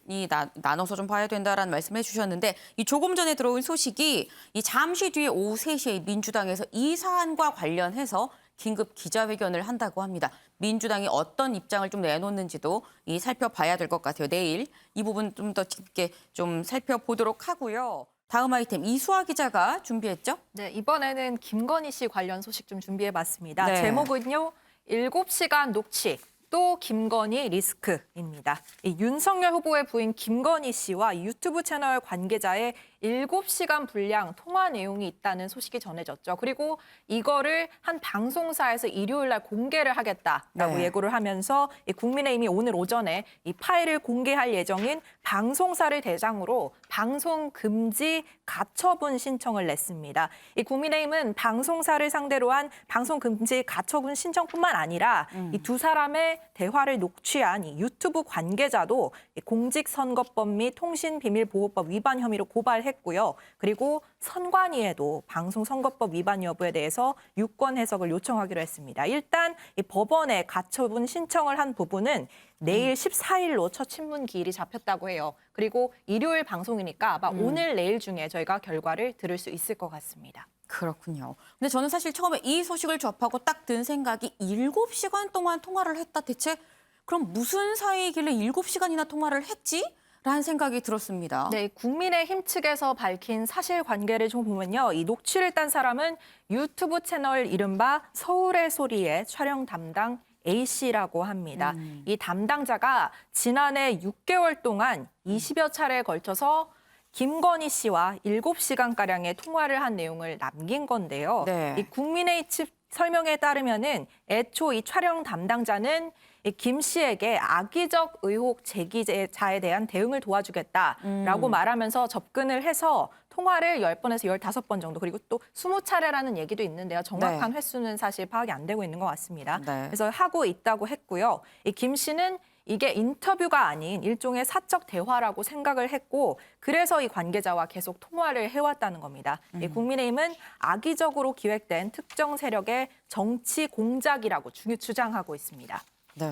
나눠서 좀 봐야 된다라는 말씀을 해주셨는데 이 조금 전에 들어온 소식이 이 잠시 뒤에 오후 3시에 민주당에서 이 사안과 관련해서 긴급 기자회견을 한다고 합니다. 민주당이 어떤 입장을 좀 내놓는지도 살펴봐야 될 것 같아요. 내일 이 부분 좀 더 깊게 좀 살펴보도록 하고요. 다음 아이템 이수아 기자가 준비했죠? 네, 이번에는 김건희 씨 관련 소식 좀 준비해봤습니다. 네. 제목은요, 7시간 녹취. 또 김건희 리스크입니다. 윤석열 후보의 부인 김건희 씨와 유튜브 채널 관계자의 7시간 분량 통화 내용이 있다는 소식이 전해졌죠. 그리고 이거를 한 방송사에서 일요일 날 공개를 하겠다라고 예고를 하면서 국민의힘이 오늘 오전에 이 파일을 공개할 예정인 방송사를 대상으로 방송 금지 가처분 신청을 냈습니다. 이 국민의힘은 방송사를 상대로 한 방송 금지 가처분 신청뿐만 아니라 이 두 사람의 대화를 녹취한 이 유튜브 관계자도 공직선거법 및 통신비밀보호법 위반 혐의로 고발했고요. 그리고 선관위에도 방송선거법 위반 여부에 대해서 유권 해석을 요청하기로 했습니다. 일단 이 법원에 가처분 신청을 한 부분은 내일 14일로 첫 신문 기일이 잡혔다고 해요. 그리고 일요일 방송이니까 아마 오늘 내일 중에 저희가 결과를 들을 수 있을 것 같습니다. 그렇군요. 근데 저는 사실 처음에 이 소식을 접하고 딱 든 생각이 7시간 동안 통화를 했다. 대체 그럼 무슨 사이길래 7시간이나 통화를 했지? 라는 생각이 들었습니다. 네, 국민의힘 측에서 밝힌 사실관계를 좀 보면요. 이 녹취를 딴 사람은 유튜브 채널 이른바 서울의 소리의 촬영 담당 A씨라고 합니다. 이 담당자가 지난해 6개월 동안 20여 차례에 걸쳐서 김건희 씨와 7시간가량의 통화를 한 내용을 남긴 건데요. 네. 이 국민의힘 측 설명에 따르면은 애초 이 촬영 담당자는 김 씨에게 악의적 의혹 제기자에 대한 대응을 도와주겠다라고 말하면서 접근을 해서 통화를 10번에서 15번 정도 그리고 또 20차례라는 얘기도 있는데요. 정확한 횟수는 사실 파악이 안 되고 있는 것 같습니다. 그래서 하고 있다고 했고요. 이 김 씨는 이게 인터뷰가 아닌 일종의 사적 대화라고 생각을 했고 그래서 이 관계자와 계속 통화를 해왔다는 겁니다. 이 국민의힘은 악의적으로 기획된 특정 세력의 정치 공작이라고 주장하고 있습니다. 네.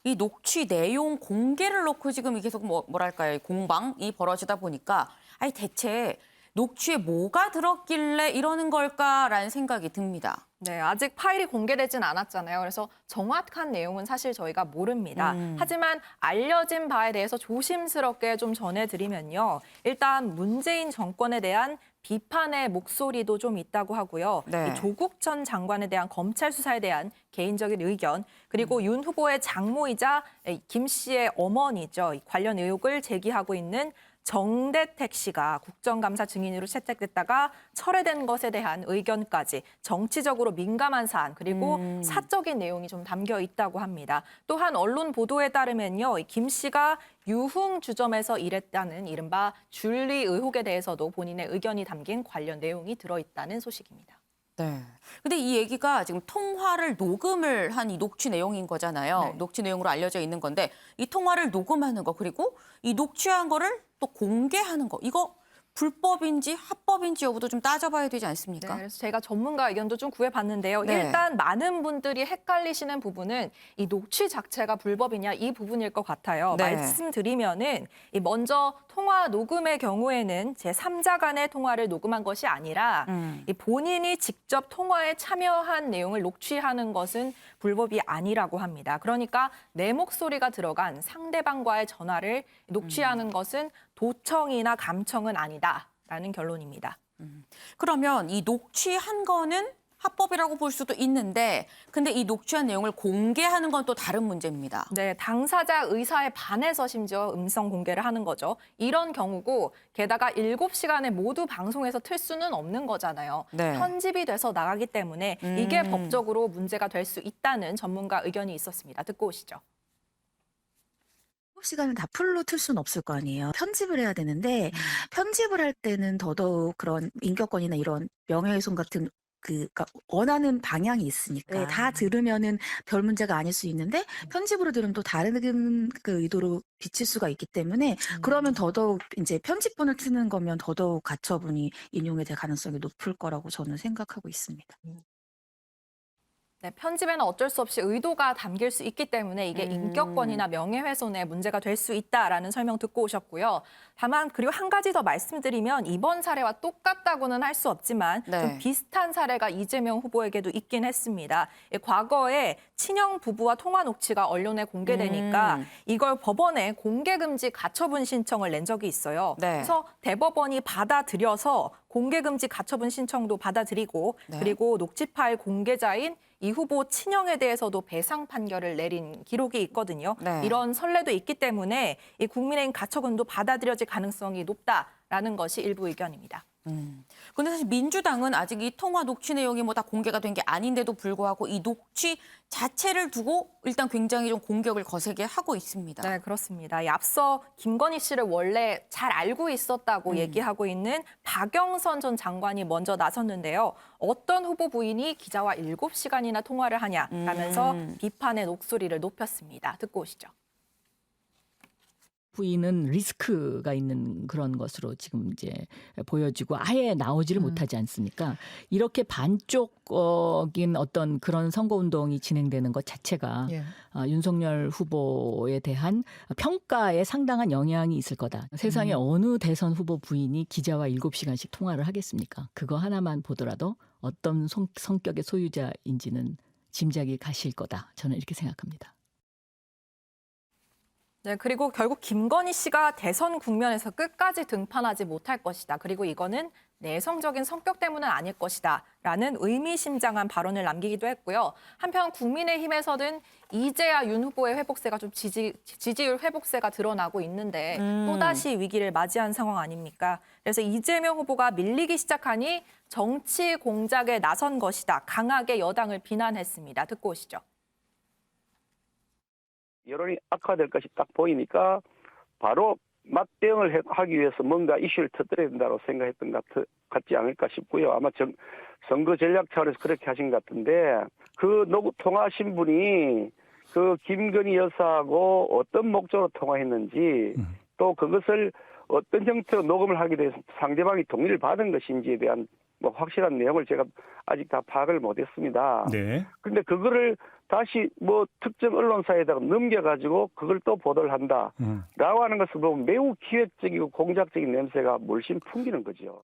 이 녹취 내용 공개를 놓고 지금 계속 뭐랄까요, 공방이 벌어지다 보니까 아니 대체 녹취에 뭐가 들었길래 이러는 걸까라는 생각이 듭니다. 네, 아직 파일이 공개되진 않았잖아요. 그래서 정확한 내용은 사실 저희가 모릅니다. 하지만 알려진 바에 대해서 조심스럽게 좀 전해드리면요. 일단 문재인 정권에 대한 비판의 목소리도 좀 있다고 하고요. 네. 조국 전 장관에 대한 검찰 수사에 대한 개인적인 의견, 그리고 윤 후보의 장모이자 김 씨의 어머니죠. 관련 의혹을 제기하고 있는 정대택 씨가 국정감사 증인으로 채택됐다가 철회된 것에 대한 의견까지 정치적으로 민감한 사안 그리고 사적인 내용이 좀 담겨 있다고 합니다. 또한 언론 보도에 따르면요, 김 씨가 유흥주점에서 일했다는 이른바 줄리 의혹에 대해서도 본인의 의견이 담긴 관련 내용이 들어있다는 소식입니다. 네. 근데 이 얘기가 지금 통화를 녹음을 한 이 녹취 내용인 거잖아요. 네. 녹취 내용으로 알려져 있는 건데 이 통화를 녹음하는 거 그리고 이 녹취한 거를 또 공개하는 거 이거 불법인지 합법인지 여부도 좀 따져봐야 되지 않습니까? 네, 그래서 제가 전문가 의견도 좀 구해봤는데요. 네. 일단 많은 분들이 헷갈리시는 부분은 이 녹취 자체가 불법이냐 이 부분일 것 같아요. 네. 말씀드리면은 이 먼저 통화 녹음의 경우에는 제3자 간의 통화를 녹음한 것이 아니라 이 본인이 직접 통화에 참여한 내용을 녹취하는 것은 불법이 아니라고 합니다. 그러니까 내 목소리가 들어간 상대방과의 전화를 녹취하는 것은 도청이나 감청은 아니다라는 결론입니다. 그러면 이 녹취한 거는 합법이라고 볼 수도 있는데 근데 이 녹취한 내용을 공개하는 건 또 다른 문제입니다. 네, 당사자 의사에 반해서 심지어 음성 공개를 하는 거죠. 이런 경우고 게다가 7시간에 모두 방송에서 틀 수는 없는 거잖아요. 네. 편집이 돼서 나가기 때문에 이게 법적으로 문제가 될 수 있다는 전문가 의견이 있었습니다. 듣고 오시죠. 7시간을 다 풀로 틀 수는 없을 거 아니에요. 편집을 해야 되는데 편집을 할 때는 더더욱 그런 인격권이나 이런 명예훼손 같은 그러니까 원하는 방향이 있으니까 네, 다 들으면은 별 문제가 아닐 수 있는데 편집으로 들으면 또 다른 그 의도로 비칠 수가 있기 때문에 그러면 더더욱 이제 편집본을 트는 거면 더더욱 가처분이 인용이 될 가능성이 높을 거라고 저는 생각하고 있습니다. 네, 편집에는 어쩔 수 없이 의도가 담길 수 있기 때문에 이게 인격권이나 명예훼손에 문제가 될 수 있다라는 설명 듣고 오셨고요. 다만 그리고 한 가지 더 말씀드리면 이번 사례와 똑같다고는 할 수 없지만 네. 좀 비슷한 사례가 이재명 후보에게도 있긴 했습니다. 과거에 친형 부부와 통화 녹취가 언론에 공개되니까 이걸 법원에 공개금지 가처분 신청을 낸 적이 있어요. 네. 그래서 대법원이 받아들여서 공개금지 가처분 신청도 받아들이고 네. 그리고 녹취 파일 공개자인 이 후보 친형에 대해서도 배상 판결을 내린 기록이 있거든요. 네. 이런 선례도 있기 때문에 이 국민의힘 가처분도 받아들여질 가능성이 높다라는 것이 일부 의견입니다. 근데 사실 민주당은 아직 이 통화 녹취 내용이 뭐 다 공개가 된 게 아닌데도 불구하고 이 녹취 자체를 두고 일단 굉장히 좀 공격을 거세게 하고 있습니다. 네, 그렇습니다. 앞서 김건희 씨를 원래 잘 알고 있었다고 얘기하고 있는 박영선 전 장관이 먼저 나섰는데요. 어떤 후보 부인이 기자와 7시간이나 통화를 하냐라면서 비판의 목소리를 높였습니다. 듣고 오시죠. 부인은 리스크가 있는 그런 것으로 지금 이제 보여지고 아예 나오지를 못하지 않습니까? 이렇게 반쪽인 어떤 그런 선거운동이 진행되는 것 자체가 윤석열 후보에 대한 평가에 상당한 영향이 있을 거다. 세상에 어느 대선 후보 부인이 기자와 7시간씩 통화를 하겠습니까? 그거 하나만 보더라도 어떤 성격의 소유자인지는 짐작이 가실 거다. 저는 이렇게 생각합니다. 네, 그리고 결국 김건희 씨가 대선 국면에서 끝까지 등판하지 못할 것이다. 그리고 이거는 내성적인 성격 때문은 아닐 것이다. 라는 의미심장한 발언을 남기기도 했고요. 한편 국민의힘에서는 이제야 윤 후보의 회복세가 좀 지지율 회복세가 드러나고 있는데 또다시 위기를 맞이한 상황 아닙니까? 그래서 이재명 후보가 밀리기 시작하니 정치 공작에 나선 것이다. 강하게 여당을 비난했습니다. 듣고 오시죠. 여론이 악화될 것이 딱 보이니까 바로 맞대응을 하기 위해서 뭔가 이슈를 터뜨려야 된다고 생각했던 것 같지 않을까 싶고요. 아마 선거 전략 차원에서 그렇게 하신 것 같은데 그 통화하신 분이 그 김건희 여사하고 어떤 목적으로 통화했는지 또 그것을 어떤 형태로 녹음을 하게 돼서 상대방이 동의를 받은 것인지에 대한 뭐 확실한 내용을 제가 아직 다 파악을 못했습니다. 네. 그런데 그거를 다시 뭐 특정 언론사에다가 넘겨가지고 그걸 또 보도를 한다라고 하는 것을 보면 매우 기획적이고 공작적인 냄새가 물씬 풍기는 거죠.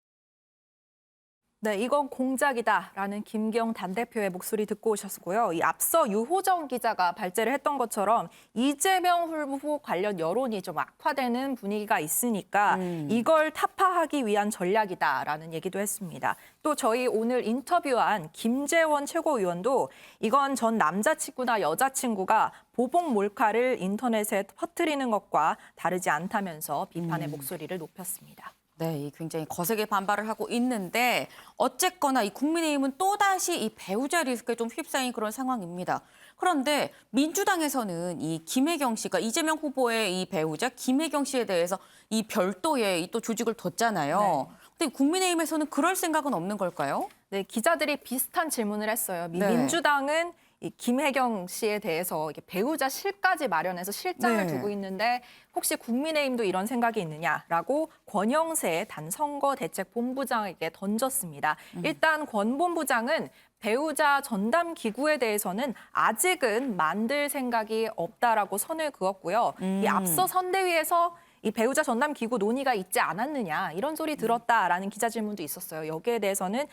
네, 이건 공작이다라는 김경단 대표의 목소리 듣고 오셨고요. 이 앞서 유호정 기자가 발제를 했던 것처럼 이재명 후보 관련 여론이 좀 악화되는 분위기가 있으니까 이걸 타파하기 위한 전략이다라는 얘기도 했습니다. 또 저희 오늘 인터뷰한 김재원 최고위원도 이건 전 남자친구나 여자친구가 보복 몰카를 인터넷에 퍼뜨리는 것과 다르지 않다면서 비판의 목소리를 높였습니다. 네, 굉장히 거세게 반발을 하고 있는데 어쨌거나 이 국민의힘은 또다시 이 배우자 리스크에 좀 휩싸인 그런 상황입니다. 그런데 민주당에서는 이 김혜경 씨가 이재명 후보의 이 배우자 김혜경 씨에 대해서 이 별도의 또 조직을 뒀잖아요. 네. 근데 국민의힘에서는 그럴 생각은 없는 걸까요? 네, 기자들이 비슷한 질문을 했어요. 네. 민주당은 이 김혜경 씨에 대해서 이게 배우자 실까지 마련해서 실장을 네. 두고 있는데 혹시 국민의힘도 이런 생각이 있느냐라고 권영세 단선거대책본부장에게 던졌습니다. 일단 권 본부장은 배우자 전담 기구에 대해서는 아직은 만들 생각이 없다라고 선을 그었고요. 이 앞서 선대위에서 이 배우자 전담 기구 논의가 있지 않았느냐 이런 소리 들었다라는 기자 질문도 있었어요. 여기에 대해서는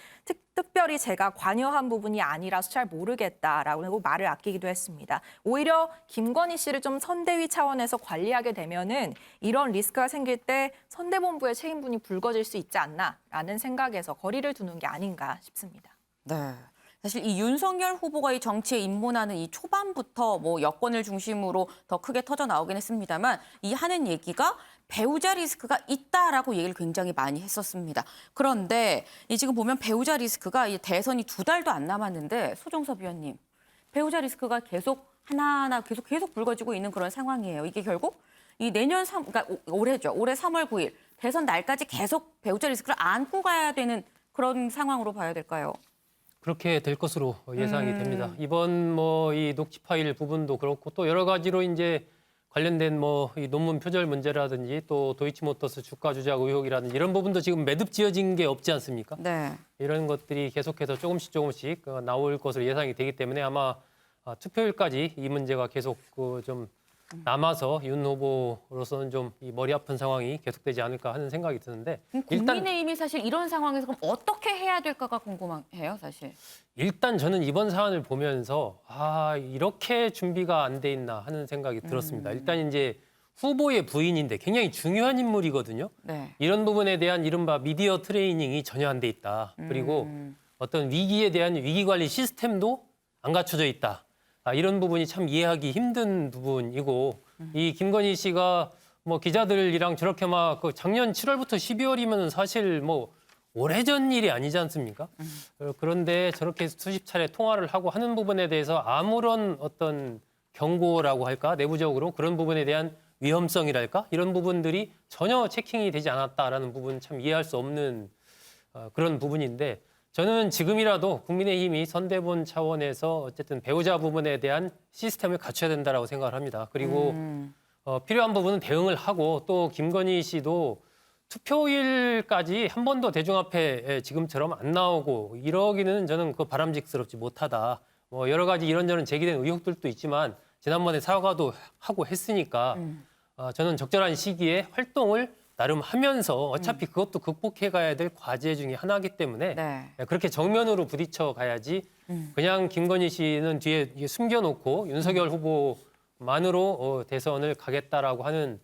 특별히 제가 관여한 부분이 아니라서 잘 모르겠다라고 말을 아끼기도 했습니다. 오히려 김건희 씨를 좀 선대위 차원에서 관리하게 되면은 이런 리스크가 생길 때 선대본부의 책임분이 불거질 수 있지 않나라는 생각에서 거리를 두는 게 아닌가 싶습니다. 네. 사실 이 윤석열 후보가 이 정치에 입문하는 이 초반부터 뭐 여권을 중심으로 더 크게 터져 나오긴 했습니다만 이 하는 얘기가 배우자 리스크가 있다라고 얘기를 굉장히 많이 했었습니다. 그런데 이 지금 보면 배우자 리스크가 이 대선이 2달도 안 남았는데 소정섭 위원님, 배우자 리스크가 계속 하나하나 계속 불거지고 있는 그런 상황이에요. 이게 결국 이 내년 그러니까 올해죠. 올해 3월 9일 대선 날까지 계속 배우자 리스크를 안고 가야 되는 그런 상황으로 봐야 될까요? 그렇게 될 것으로 예상이 됩니다. 이번 뭐 이 녹취 파일 부분도 그렇고 또 여러 가지로 이제 관련된 뭐 이 논문 표절 문제라든지 또 도이치모터스 주가 조작 의혹이라든지 이런 부분도 지금 매듭 지어진 게 없지 않습니까? 네. 이런 것들이 계속해서 조금씩 나올 것으로 예상이 되기 때문에 아마 투표일까지 이 문제가 계속 좀 남아서 윤 후보로서는 좀 이 머리 아픈 상황이 계속되지 않을까 하는 생각이 드는데 국민의힘이 사실 이런 상황에서 그럼 어떻게 해야 될까가 궁금해요, 사실. 일단 저는 이번 사안을 보면서 이렇게 준비가 안 돼 있나 하는 생각이 들었습니다. 일단 이제 후보의 부인인데 굉장히 중요한 인물이거든요. 네. 이런 부분에 대한 이른바 미디어 트레이닝이 전혀 안 돼 있다. 그리고 어떤 위기에 대한 위기관리 시스템도 안 갖춰져 있다. 이런 부분이 참 이해하기 힘든 부분이고 이 김건희 씨가 뭐 기자들이랑 저렇게 막 작년 7월부터 12월이면 사실 뭐 오래전 일이 아니지 않습니까? 그런데 저렇게 수십 차례 통화를 하고 하는 부분에 대해서 아무런 어떤 경고라고 할까? 내부적으로 그런 부분에 대한 위험성이랄까? 이런 부분들이 전혀 체킹이 되지 않았다라는 부분 참 이해할 수 없는 그런 부분인데 저는 지금이라도 국민의힘이 선대본 차원에서 어쨌든 배우자 부분에 대한 시스템을 갖춰야 된다고 생각을 합니다. 그리고 필요한 부분은 대응을 하고 또 김건희 씨도 투표일까지 한 번도 대중 앞에 지금처럼 안 나오고 이러기는 저는 바람직스럽지 못하다. 뭐 여러 가지 이런저런 제기된 의혹들도 있지만 지난번에 사과도 하고 했으니까 저는 적절한 시기에 활동을 나름 하면서 어차피 그것도 극복해 가야 될 과제 중에 하나이기 때문에 그렇게 정면으로 부딪혀 가야지 그냥 김건희 씨는 뒤에 숨겨놓고 윤석열 후보만으로 대선을 가겠다라고 하는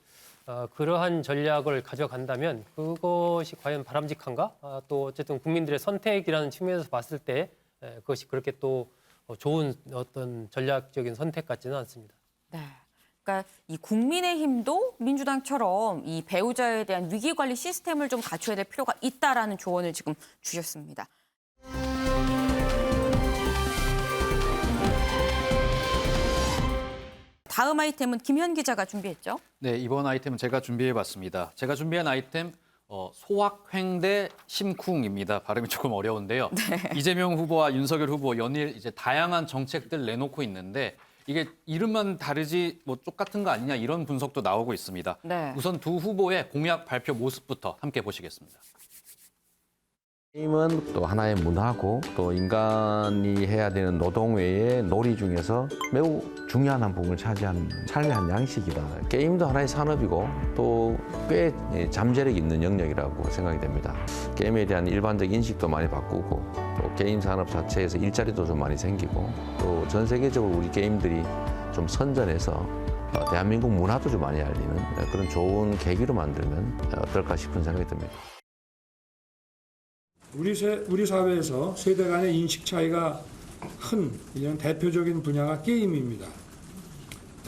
그러한 전략을 가져간다면 그것이 과연 바람직한가? 또 어쨌든 국민들의 선택이라는 측면에서 봤을 때 그것이 그렇게 또 좋은 어떤 전략적인 선택 같지는 않습니다. 네. 그러니까 이 국민의힘도 민주당처럼 이 배우자에 대한 위기관리 시스템을 좀 갖춰야 될 필요가 있다라는 조언을 지금 주셨습니다. 다음 아이템은 김현 기자가 준비했죠? 네, 이번 아이템은 제가 준비해봤습니다. 제가 준비한 아이템 소확행대 심쿵입니다. 발음이 조금 어려운데요. 네. 이재명 후보와 윤석열 후보 연일 이제 다양한 정책들 내놓고 있는데 이게 이름만 다르지 뭐 똑같은 거 아니냐 이런 분석도 나오고 있습니다. 네. 우선 두 후보의 공약 발표 모습부터 함께 보시겠습니다. 게임은 또 하나의 문화고 또 인간이 해야 되는 노동 외의 놀이 중에서 매우 중요한 한 부분을 차지하는 삶의 한 양식이다. 게임도 하나의 산업이고 또 꽤 잠재력 있는 영역이라고 생각이 됩니다. 게임에 대한 일반적 인식도 많이 바꾸고 또 게임 산업 자체에서 일자리도 좀 많이 생기고 또 전 세계적으로 우리 게임들이 좀 선전해서 대한민국 문화도 좀 많이 알리는 그런 좋은 계기로 만들면 어떨까 싶은 생각이 듭니다. 우리 사회에서 세대 간의 인식 차이가 큰 이런 대표적인 분야가 게임입니다.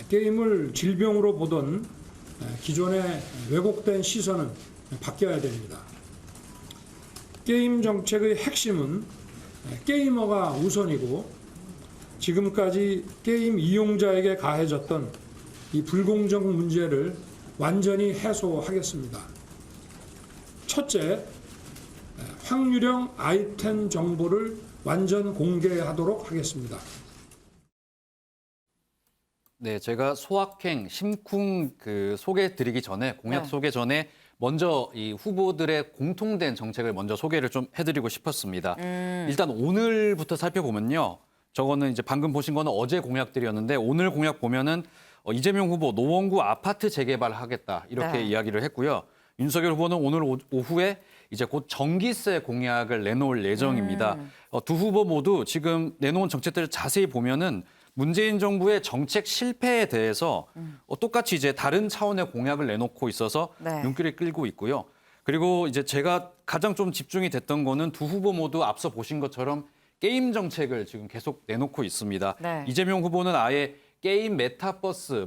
게임을 질병으로 보던 기존의 왜곡된 시선은 바뀌어야 됩니다. 게임 정책의 핵심은 게이머가 우선이고 지금까지 게임 이용자에게 가해졌던 이 불공정 문제를 완전히 해소하겠습니다. 첫째, 확률형 아이템 정보를 완전 공개하도록 하겠습니다. 네, 제가 소확행, 심쿵 소개해드리기 전에 공약 소개 전에 먼저 이 후보들의 공통된 정책을 먼저 소개를 좀 해드리고 싶었습니다. 일단 오늘부터 살펴보면요. 저거는 이제 방금 보신 거는 어제 공약들이었는데 오늘 공약 보면은 이재명 후보 노원구 아파트 재개발하겠다 이렇게 이야기를 했고요. 윤석열 후보는 오늘 오후에 이제 곧 전기세 공약을 내놓을 예정입니다. 두 후보 모두 지금 내놓은 정책들을 자세히 보면은 문재인 정부의 정책 실패에 대해서 똑같이 이제 다른 차원의 공약을 내놓고 있어서 눈길을 끌고 있고요. 그리고 이제 제가 가장 좀 집중이 됐던 거는 두 후보 모두 앞서 보신 것처럼 게임 정책을 지금 계속 내놓고 있습니다. 이재명 후보는 아예 게임 메타버스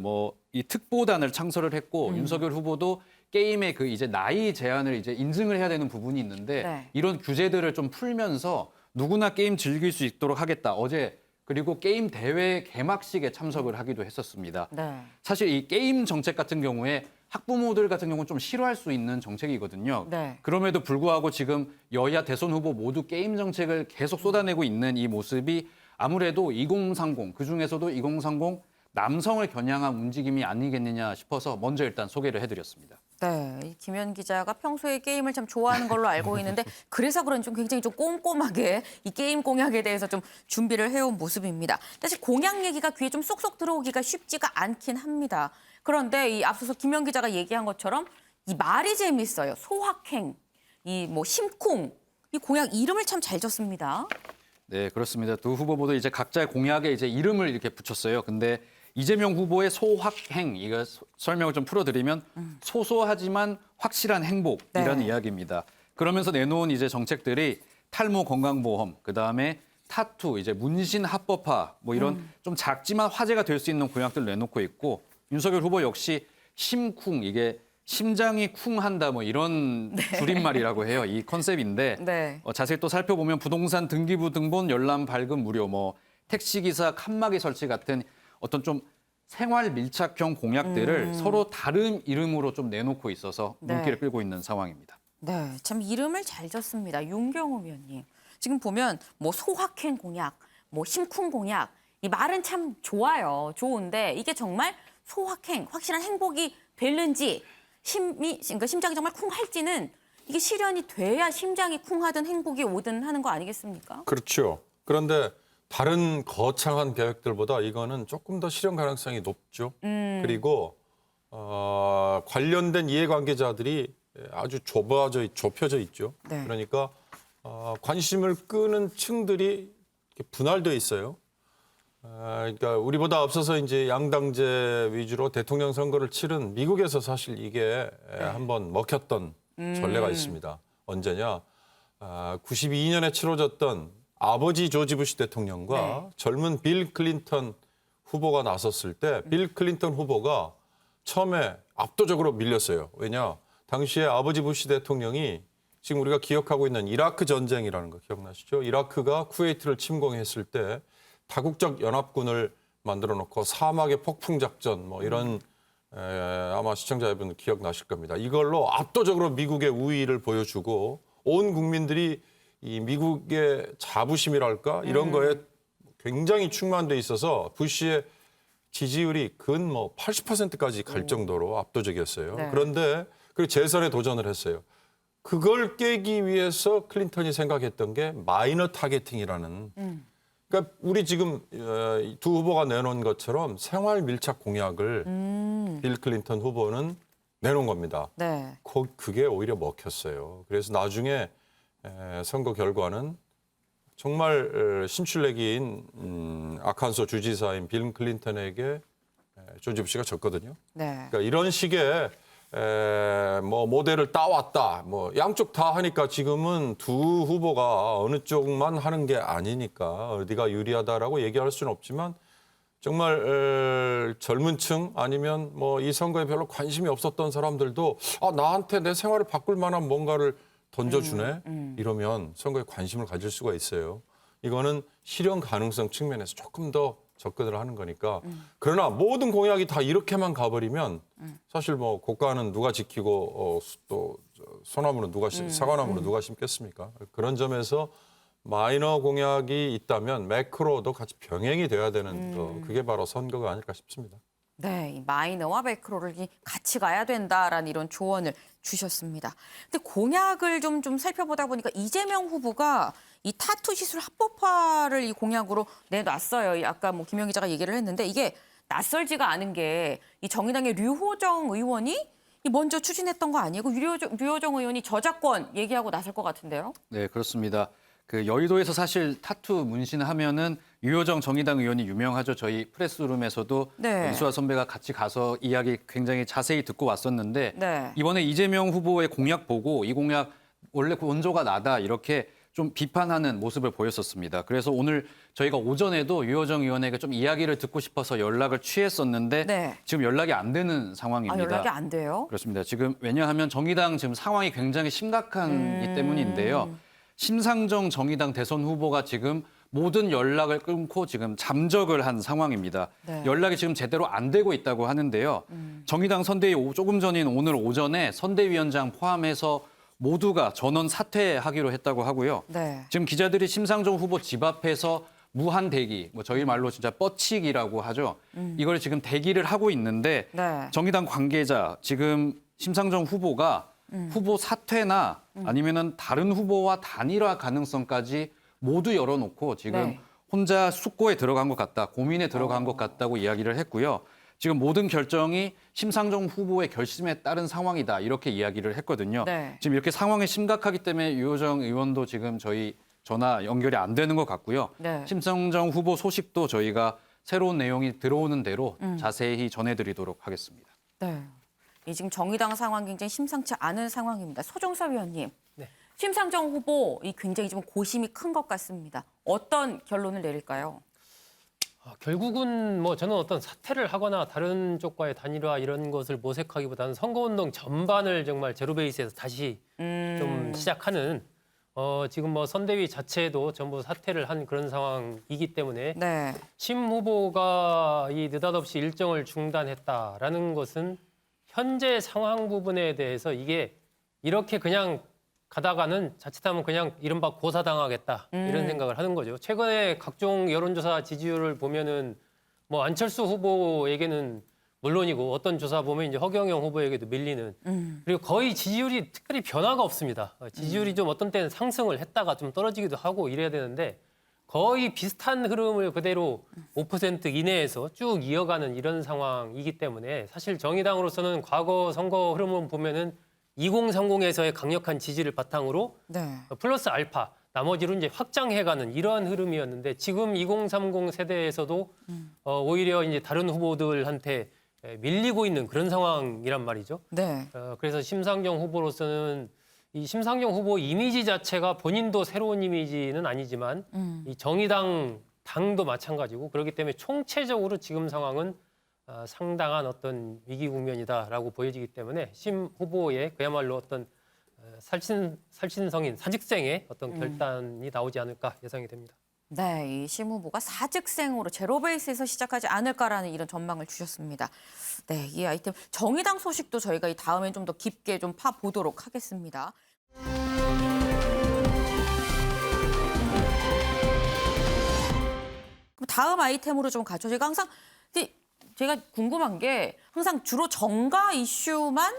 이 특보단을 창설을 했고 윤석열 후보도 게임의 이제 나이 제한을 이제 인증을 해야 되는 부분이 있는데 이런 규제들을 좀 풀면서 누구나 게임 즐길 수 있도록 하겠다. 어제 그리고 게임 대회 개막식에 참석을 하기도 했었습니다. 사실 이 게임 정책 같은 경우에 학부모들 같은 경우는 좀 싫어할 수 있는 정책이거든요. 그럼에도 불구하고 지금 여야 대선 후보 모두 게임 정책을 계속 쏟아내고 있는 이 모습이 아무래도 2030, 그중에서도 2030 남성을 겨냥한 움직임이 아니겠느냐 싶어서 먼저 일단 소개를 해드렸습니다. 네, 이 김현 기자가 평소에 게임을 참 좋아하는 걸로 알고 있는데 그래서 그런지 좀 굉장히 좀 꼼꼼하게 이 게임 공약에 대해서 좀 준비를 해온 모습입니다. 사실 공약 얘기가 귀에 좀 쏙쏙 들어오기가 쉽지가 않긴 합니다. 그런데 이 앞서서 김현 기자가 얘기한 것처럼 이 말이 재밌어요. 소확행, 이 심쿵, 이 공약 이름을 참 잘 졌습니다. 네, 그렇습니다. 두 후보 모두 이제 각자의 공약에 이제 이름을 이렇게 붙였어요. 근데 이재명 후보의 소확행, 이거 설명을 좀 풀어드리면 소소하지만 확실한 행복이라는 이야기입니다. 그러면서 내놓은 이제 정책들이 탈모 건강보험, 그다음에 타투, 이제 문신 합법화, 이런 좀 작지만 화제가 될 수 있는 공약들 내놓고 있고 윤석열 후보 역시 심쿵, 이게 심장이 쿵한다 이런 줄임말이라고 해요. 이 컨셉인데 자세히 또 살펴보면 부동산 등기부 등본 열람 발급 무료, 택시기사 칸막이 설치 같은 어떤 좀 생활 밀착형 공약들을 서로 다른 이름으로 좀 내놓고 있어서 눈길을 끌고 있는 상황입니다. 네, 참 이름을 잘 졌습니다. 윤경호 위원님. 지금 보면 소확행 공약, 심쿵 공약, 이 말은 참 좋아요. 좋은데 이게 정말 소확행, 확실한 행복이 될는지 심장이 정말 쿵할지는 이게 실현이 돼야 심장이 쿵하든 행복이 오든 하는 거 아니겠습니까? 그렇죠. 그런데 다른 거창한 계획들보다 이거는 조금 더 실현 가능성이 높죠. 그리고 관련된 이해관계자들이 아주 좁혀져 있죠. 그러니까 관심을 끄는 층들이 분할돼 있어요. 그러니까 우리보다 앞서서 이제 양당제 위주로 대통령 선거를 치른 미국에서 사실 이게 한번 먹혔던 전례가 있습니다. 언제냐? 92년에 치러졌던 아버지 조지 부시 대통령과 젊은 빌 클린턴 후보가 나섰을 때 빌 클린턴 후보가 처음에 압도적으로 밀렸어요. 왜냐? 당시에 아버지 부시 대통령이 지금 우리가 기억하고 있는 이라크 전쟁이라는 거 기억나시죠? 이라크가 쿠웨이트를 침공했을 때 다국적 연합군을 만들어 놓고 사막의 폭풍 작전 이런 아마 시청자 여러분 기억나실 겁니다. 이걸로 압도적으로 미국의 우위를 보여주고 온 국민들이 이 미국의 자부심이랄까 이런 거에 굉장히 충만돼 있어서 부시의 지지율이 근 뭐 80%까지 갈 정도로 압도적이었어요. 네. 그런데 그리고 재선에 도전을 했어요. 그걸 깨기 위해서 클린턴이 생각했던 게 마이너 타겟팅이라는. 그러니까 우리 지금 두 후보가 내놓은 것처럼 생활 밀착 공약을 빌 클린턴 후보는 내놓은 겁니다. 네. 그게 오히려 먹혔어요. 그래서 나중에 선거 결과는 정말 신출내기인 아칸소 주지사인 빌 클린턴에게 조지 부시가 졌거든요. 네. 그러니까 이런 식의 뭐 모델을 따왔다. 뭐 양쪽 다 하니까 지금은 두 후보가 어느 쪽만 하는 게 아니니까 어디가 유리하다라고 얘기할 수는 없지만 정말 젊은 층 아니면 뭐 이 선거에 별로 관심이 없었던 사람들도 나한테 내 생활을 바꿀 만한 뭔가를 던져주네 이러면 선거에 관심을 가질 수가 있어요. 이거는 실현 가능성 측면에서 조금 더 접근을 하는 거니까. 그러나 모든 공약이 다 이렇게만 가버리면 사실 뭐 고가는 누가 지키고 또 소나무는 누가 사과나무는 누가 심겠습니까? 그런 점에서 마이너 공약이 있다면 매크로도 같이 병행이 돼야 되는 거 그게 바로 선거가 아닐까 싶습니다. 네, 이 마이너와 매크로를 같이 가야 된다라는 이런 조언을 주셨습니다. 근데 공약을 좀 살펴보다 보니까 이재명 후보가 이 타투 시술 합법화를 이 공약으로 내놨어요. 아까 뭐 김영 기자가 얘기를 했는데 이게 낯설지가 않은 게 이 정의당의 류호정 의원이 먼저 추진했던 거 아니고 류호정 의원이 저작권 얘기하고 나설 것 같은데요? 네, 그렇습니다. 그 여의도에서 사실 타투 문신하면은 류호정 정의당 의원이 유명하죠. 저희 프레스룸에서도 네. 이수아 선배가 같이 가서 이야기 굉장히 자세히 듣고 왔었는데 네. 이번에 이재명 후보의 공약 보고 이 공약 원래 원조가 나다 이렇게 좀 비판하는 모습을 보였었습니다. 그래서 오늘 저희가 오전에도 류호정 의원에게 좀 이야기를 듣고 싶어서 연락을 취했었는데 네. 지금 연락이 안 되는 상황입니다. 연락이 안 돼요? 그렇습니다. 지금 왜냐하면 정의당 지금 상황이 굉장히 심각하기 때문인데요. 심상정 정의당 대선 후보가 지금 모든 연락을 끊고 지금 잠적을 한 상황입니다. 네. 연락이 지금 제대로 안 되고 있다고 하는데요. 정의당 선대위 조금 전인 오늘 오전에 선대위원장 포함해서 모두가 전원 사퇴하기로 했다고 하고요. 네. 지금 기자들이 심상정 후보 집 앞에서 무한 대기, 뭐 저희 말로 진짜 뻗치기라고 하죠. 이걸 지금 대기를 하고 있는데 네. 정의당 관계자 지금 심상정 후보가 후보 사퇴나 아니면은 다른 후보와 단일화 가능성까지 모두 열어놓고 지금 네. 혼자 숙고에 들어간 것 같다, 고민에 들어간 것 같다고 이야기를 했고요. 지금 모든 결정이 심상정 후보의 결심에 따른 상황이다 이렇게 이야기를 했거든요. 네. 지금 이렇게 상황이 심각하기 때문에 유호정 의원도 지금 저희 전화 연결이 안 되는 것 같고요. 네. 심상정 후보 소식도 저희가 새로운 내용이 들어오는 대로 자세히 전해드리도록 하겠습니다. 네. 이 지금 정의당 상황 굉장히 심상치 않은 상황입니다. 소종섭 위원님, 네. 심상정 후보 이 굉장히 좀 고심이 큰 것 같습니다. 어떤 결론을 내릴까요? 결국은 뭐 저는 어떤 사퇴를 하거나 다른 쪽과의 단일화 이런 것을 모색하기보다는 선거운동 전반을 정말 제로 베이스에서 다시 좀 시작하는 지금 뭐 선대위 자체도 전부 사퇴를 한 그런 상황이기 때문에 네. 심 후보가 이 느닷없이 일정을 중단했다라는 것은 현재 상황 부분에 대해서 이게 이렇게 그냥 가다가는 자칫하면 그냥 이른바 고사당하겠다 이런 생각을 하는 거죠. 최근에 각종 여론조사 지지율을 보면은 뭐 안철수 후보에게는 물론이고 어떤 조사 보면 이제 허경영 후보에게도 밀리는 그리고 거의 지지율이 특별히 변화가 없습니다. 지지율이 좀 어떤 때는 상승을 했다가 좀 떨어지기도 하고 이래야 되는데 거의 비슷한 흐름을 그대로 5% 이내에서 쭉 이어가는 이런 상황이기 때문에 사실 정의당으로서는 과거 선거 흐름을 보면은 2030에서의 강력한 지지를 바탕으로 네. 플러스 알파 나머지로 이제 확장해가는 이러한 흐름이었는데 지금 2030 세대에서도 오히려 이제 다른 후보들한테 밀리고 있는 그런 상황이란 말이죠. 네. 그래서 심상정 후보로서는 이 심상정 후보 이미지 자체가 본인도 새로운 이미지는 아니지만 이 정의당 당도 마찬가지고 그렇기 때문에 총체적으로 지금 상황은 상당한 어떤 위기 국면이다라고 보여지기 때문에 심 후보의 그야말로 어떤 살신성인 사직생의 어떤 결단이 나오지 않을까 예상이 됩니다. 네, 이 심 후보가 사직생으로 제로 베이스에서 시작하지 않을까라는 이런 전망을 주셨습니다. 네, 이 아이템 정의당 소식도 저희가 이 다음엔 좀 더 깊게 좀 파보도록 하겠습니다. 다음 아이템으로 좀 가죠. 제가 항상 제가 궁금한 게 항상 주로 정가 이슈만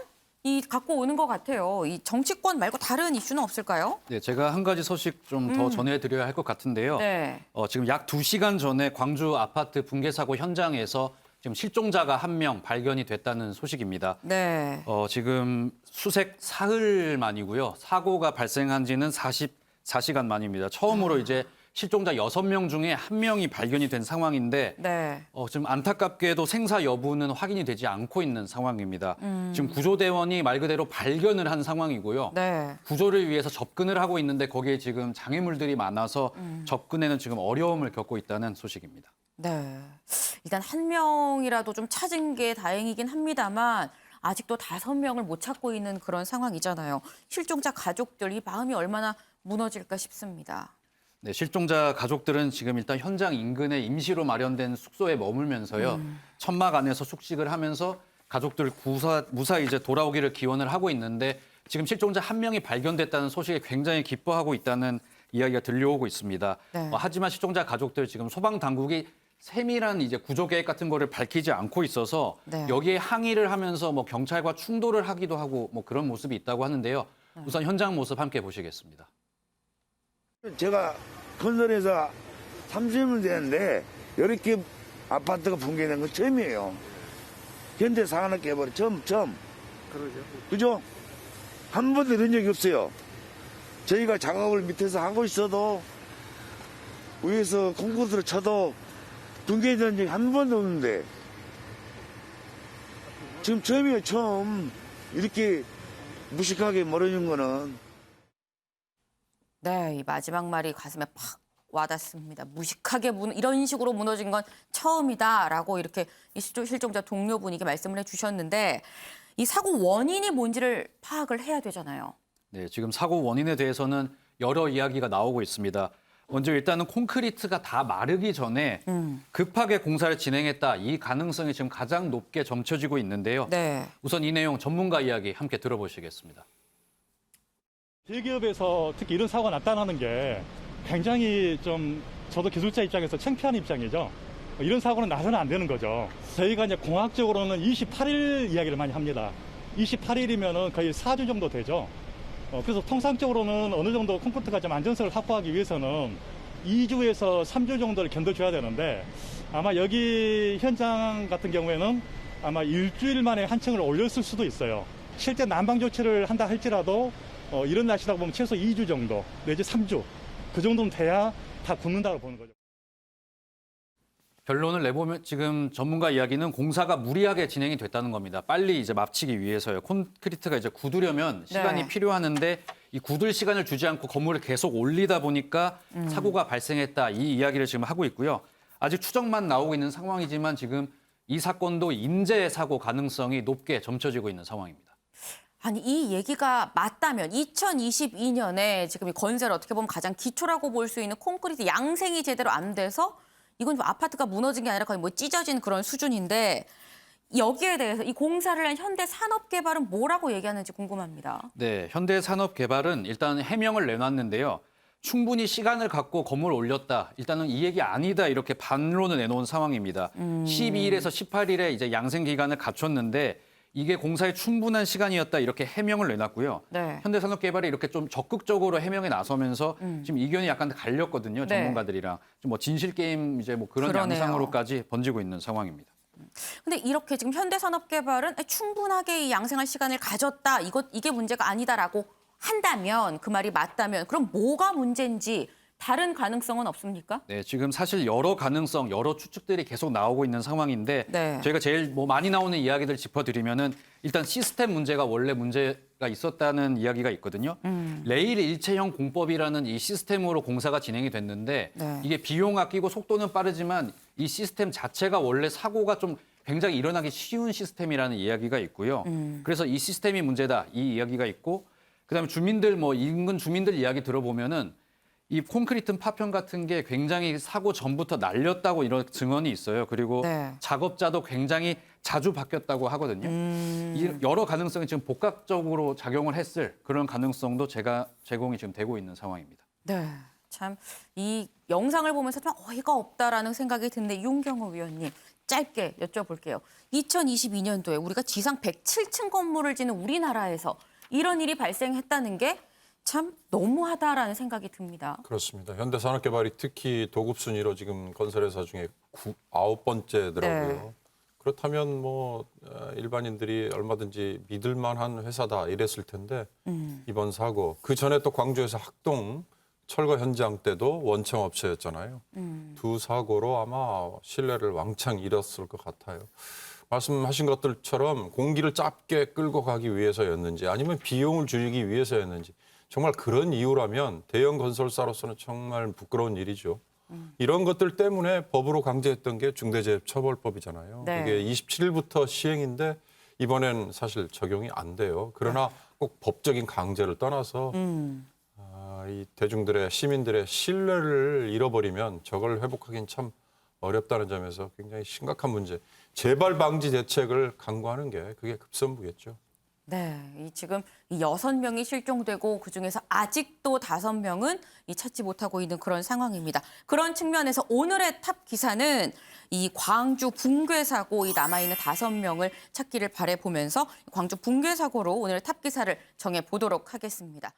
갖고 오는 것 같아요. 이 정치권 말고 다른 이슈는 없을까요? 네, 제가 한 가지 소식 좀 더 전해드려야 할 것 같은데요. 네. 지금 약 2시간 전에 광주 아파트 붕괴 사고 현장에서 지금 실종자가 1명 발견이 됐다는 소식입니다. 네. 지금 수색 사흘 만이고요. 사고가 발생한 지는 44시간 만입니다. 처음으로 이제 실종자 6명 중에 1명이 발견이 된 상황인데 네. 지금 안타깝게도 생사 여부는 확인이 되지 않고 있는 상황입니다. 지금 구조대원이 말 그대로 발견을 한 상황이고요. 네. 구조를 위해서 접근을 하고 있는데 거기에 지금 장애물들이 많아서 접근에는 지금 어려움을 겪고 있다는 소식입니다. 네. 일단 1명이라도 좀 찾은 게 다행이긴 합니다만 아직도 5명을 못 찾고 있는 그런 상황이잖아요. 실종자 가족들 이 마음이 얼마나 무너질까 싶습니다. 네, 실종자 가족들은 지금 일단 현장 인근에 임시로 마련된 숙소에 머물면서요. 천막 안에서 숙식을 하면서 가족들 무사히 이제 돌아오기를 기원을 하고 있는데 지금 실종자 1명이 발견됐다는 소식에 굉장히 기뻐하고 있다는 이야기가 들려오고 있습니다. 네. 하지만 실종자 가족들 지금 소방 당국이 세밀한 이제 구조 계획 같은 거를 밝히지 않고 있어서 네. 여기에 항의를 하면서 뭐 경찰과 충돌을 하기도 하고 뭐 그런 모습이 있다고 하는데요. 우선 현장 모습 함께 보시겠습니다. 제가 건설에서 30년 됐는데 이렇게 아파트가 붕괴된 건 처음이에요. 현대산업개발 처음. 그죠? 한 번도 이런 적이 없어요. 저희가 작업을 밑에서 하고 있어도 위에서 콘크리트를 쳐도 붕괴된 적이 한 번도 없는데 지금 처음이에요. 처음 이렇게 무식하게 멀어진 거는. 네, 이 마지막 말이 가슴에 팍 와닿습니다. 무식하게 이런 식으로 무너진 건 처음이다라고 이렇게 이 실종자 동료분에게 말씀을 해주셨는데 이 사고 원인이 뭔지를 파악을 해야 되잖아요. 네, 지금 사고 원인에 대해서는 여러 이야기가 나오고 있습니다. 먼저 일단은 콘크리트가 다 마르기 전에 급하게 공사를 진행했다. 이 가능성이 지금 가장 높게 점쳐지고 있는데요. 네. 우선 이 내용 전문가 이야기 함께 들어보시겠습니다. 대기업에서 특히 이런 사고가 나타나는 게 굉장히 좀 저도 기술자 입장에서 창피한 입장이죠. 이런 사고는 나서는 안 되는 거죠. 저희가 이제 공학적으로는 28일 이야기를 많이 합니다. 28일이면은 거의 4주 정도 되죠. 그래서 통상적으로는 어느 정도 콘크리트가 좀 안전성을 확보하기 위해서는 2주에서 3주 정도를 견뎌줘야 되는데 아마 여기 현장 같은 경우에는 아마 일주일 만에 한 층을 올렸을 수도 있어요. 실제 난방 조치를 한다 할지라도 이런 날씨라고 보면 최소 2주 정도 내지 3주 그 정도는 돼야 다 굳는다고 보는 거죠. 결론을 내보면 지금 전문가 이야기는 공사가 무리하게 진행이 됐다는 겁니다. 빨리 이제 마치기 위해서요. 콘크리트가 이제 굳으려면 시간이 네. 필요하는데 이 굳을 시간을 주지 않고 건물을 계속 올리다 보니까 사고가 발생했다. 이 이야기를 지금 하고 있고요. 아직 추정만 나오고 있는 상황이지만 지금 이 사건도 인재 사고 가능성이 높게 점쳐지고 있는 상황입니다. 아니 이 얘기가 맞다면 2022년에 지금 이 건설 어떻게 보면 가장 기초라고 볼 수 있는 콘크리트 양생이 제대로 안 돼서 이건 아파트가 무너진 게 아니라 거의 뭐 찢어진 그런 수준인데 여기에 대해서 이 공사를 한 현대산업개발은 뭐라고 얘기하는지 궁금합니다. 네, 현대산업개발은 일단 해명을 내놨는데요. 충분히 시간을 갖고 건물을 올렸다. 일단은 이 얘기 아니다. 이렇게 반론을 내놓은 상황입니다. 12일에서 18일에 이제 양생 기간을 갖췄는데 이게 공사에 충분한 시간이었다. 이렇게 해명을 내놨고요. 네. 현대산업개발이 이렇게 좀 적극적으로 해명에 나서면서 지금 이견이 약간 갈렸거든요. 네. 전문가들이랑 좀 뭐 진실 게임 이제 뭐 그런 그러네요. 양상으로까지 번지고 있는 상황입니다. 근데 이렇게 지금 현대산업개발은 충분하게 이 양생할 시간을 가졌다. 이게 문제가 아니다라고 한다면 그 말이 맞다면 그럼 뭐가 문제인지 다른 가능성은 없습니까? 네, 지금 사실 여러 가능성, 여러 추측들이 계속 나오고 있는 상황인데 네. 저희가 제일 뭐 많이 나오는 이야기들 짚어드리면은 일단 시스템 문제가 원래 문제가 있었다는 이야기가 있거든요. 레일 일체형 공법이라는 이 시스템으로 공사가 진행이 됐는데 네. 이게 비용 아끼고 속도는 빠르지만 이 시스템 자체가 원래 사고가 좀 굉장히 일어나기 쉬운 시스템이라는 이야기가 있고요. 그래서 이 시스템이 문제다 이 이야기가 있고 그다음에 주민들 뭐 인근 주민들 이야기 들어보면은 이 콘크리트 파편 같은 게 굉장히 사고 전부터 날렸다고 이런 증언이 있어요. 그리고 네. 작업자도 굉장히 자주 바뀌었다고 하거든요. 이 여러 가능성이 지금 복합적으로 작용을 했을 그런 가능성도 제공이 지금 되고 있는 상황입니다. 네. 참 이 영상을 보면서 좀 어이가 없다라는 생각이 드는데 윤경호 위원님 짧게 여쭤볼게요. 2022년도에 우리가 지상 107층 건물을 짓는 우리나라에서 이런 일이 발생했다는 게 참 너무하다라는 생각이 듭니다. 그렇습니다. 현대산업개발이 특히 도급 순위로 지금 건설회사 중에 9번째더라고요. 네. 그렇다면 뭐 일반인들이 얼마든지 믿을 만한 회사다 이랬을 텐데 이번 사고 그 전에 또 광주에서 학동 철거 현장 때도 원청 업체였잖아요. 두 사고로 아마 신뢰를 왕창 잃었을 것 같아요. 말씀하신 것들처럼 공기를 짧게 끌고 가기 위해서였는지 아니면 비용을 줄이기 위해서였는지 정말 그런 이유라면 대형 건설사로서는 정말 부끄러운 일이죠. 이런 것들 때문에 법으로 강제했던 게 중대재해처벌법이잖아요. 네. 이게 27일부터 시행인데 이번엔 사실 적용이 안 돼요. 그러나 꼭 법적인 강제를 떠나서 이 대중들의 시민들의 신뢰를 잃어버리면 저걸 회복하기는 참 어렵다는 점에서 굉장히 심각한 문제. 재발 방지 대책을 강구하는 게 그게 급선무겠죠. 네, 지금 6명이 실종되고 그중에서 아직도 5명은 찾지 못하고 있는 그런 상황입니다. 그런 측면에서 오늘의 탑 기사는 이 광주 붕괴 사고 남아있는 5명을 찾기를 바라보면서 광주 붕괴 사고로 오늘 탑 기사를 정해보도록 하겠습니다.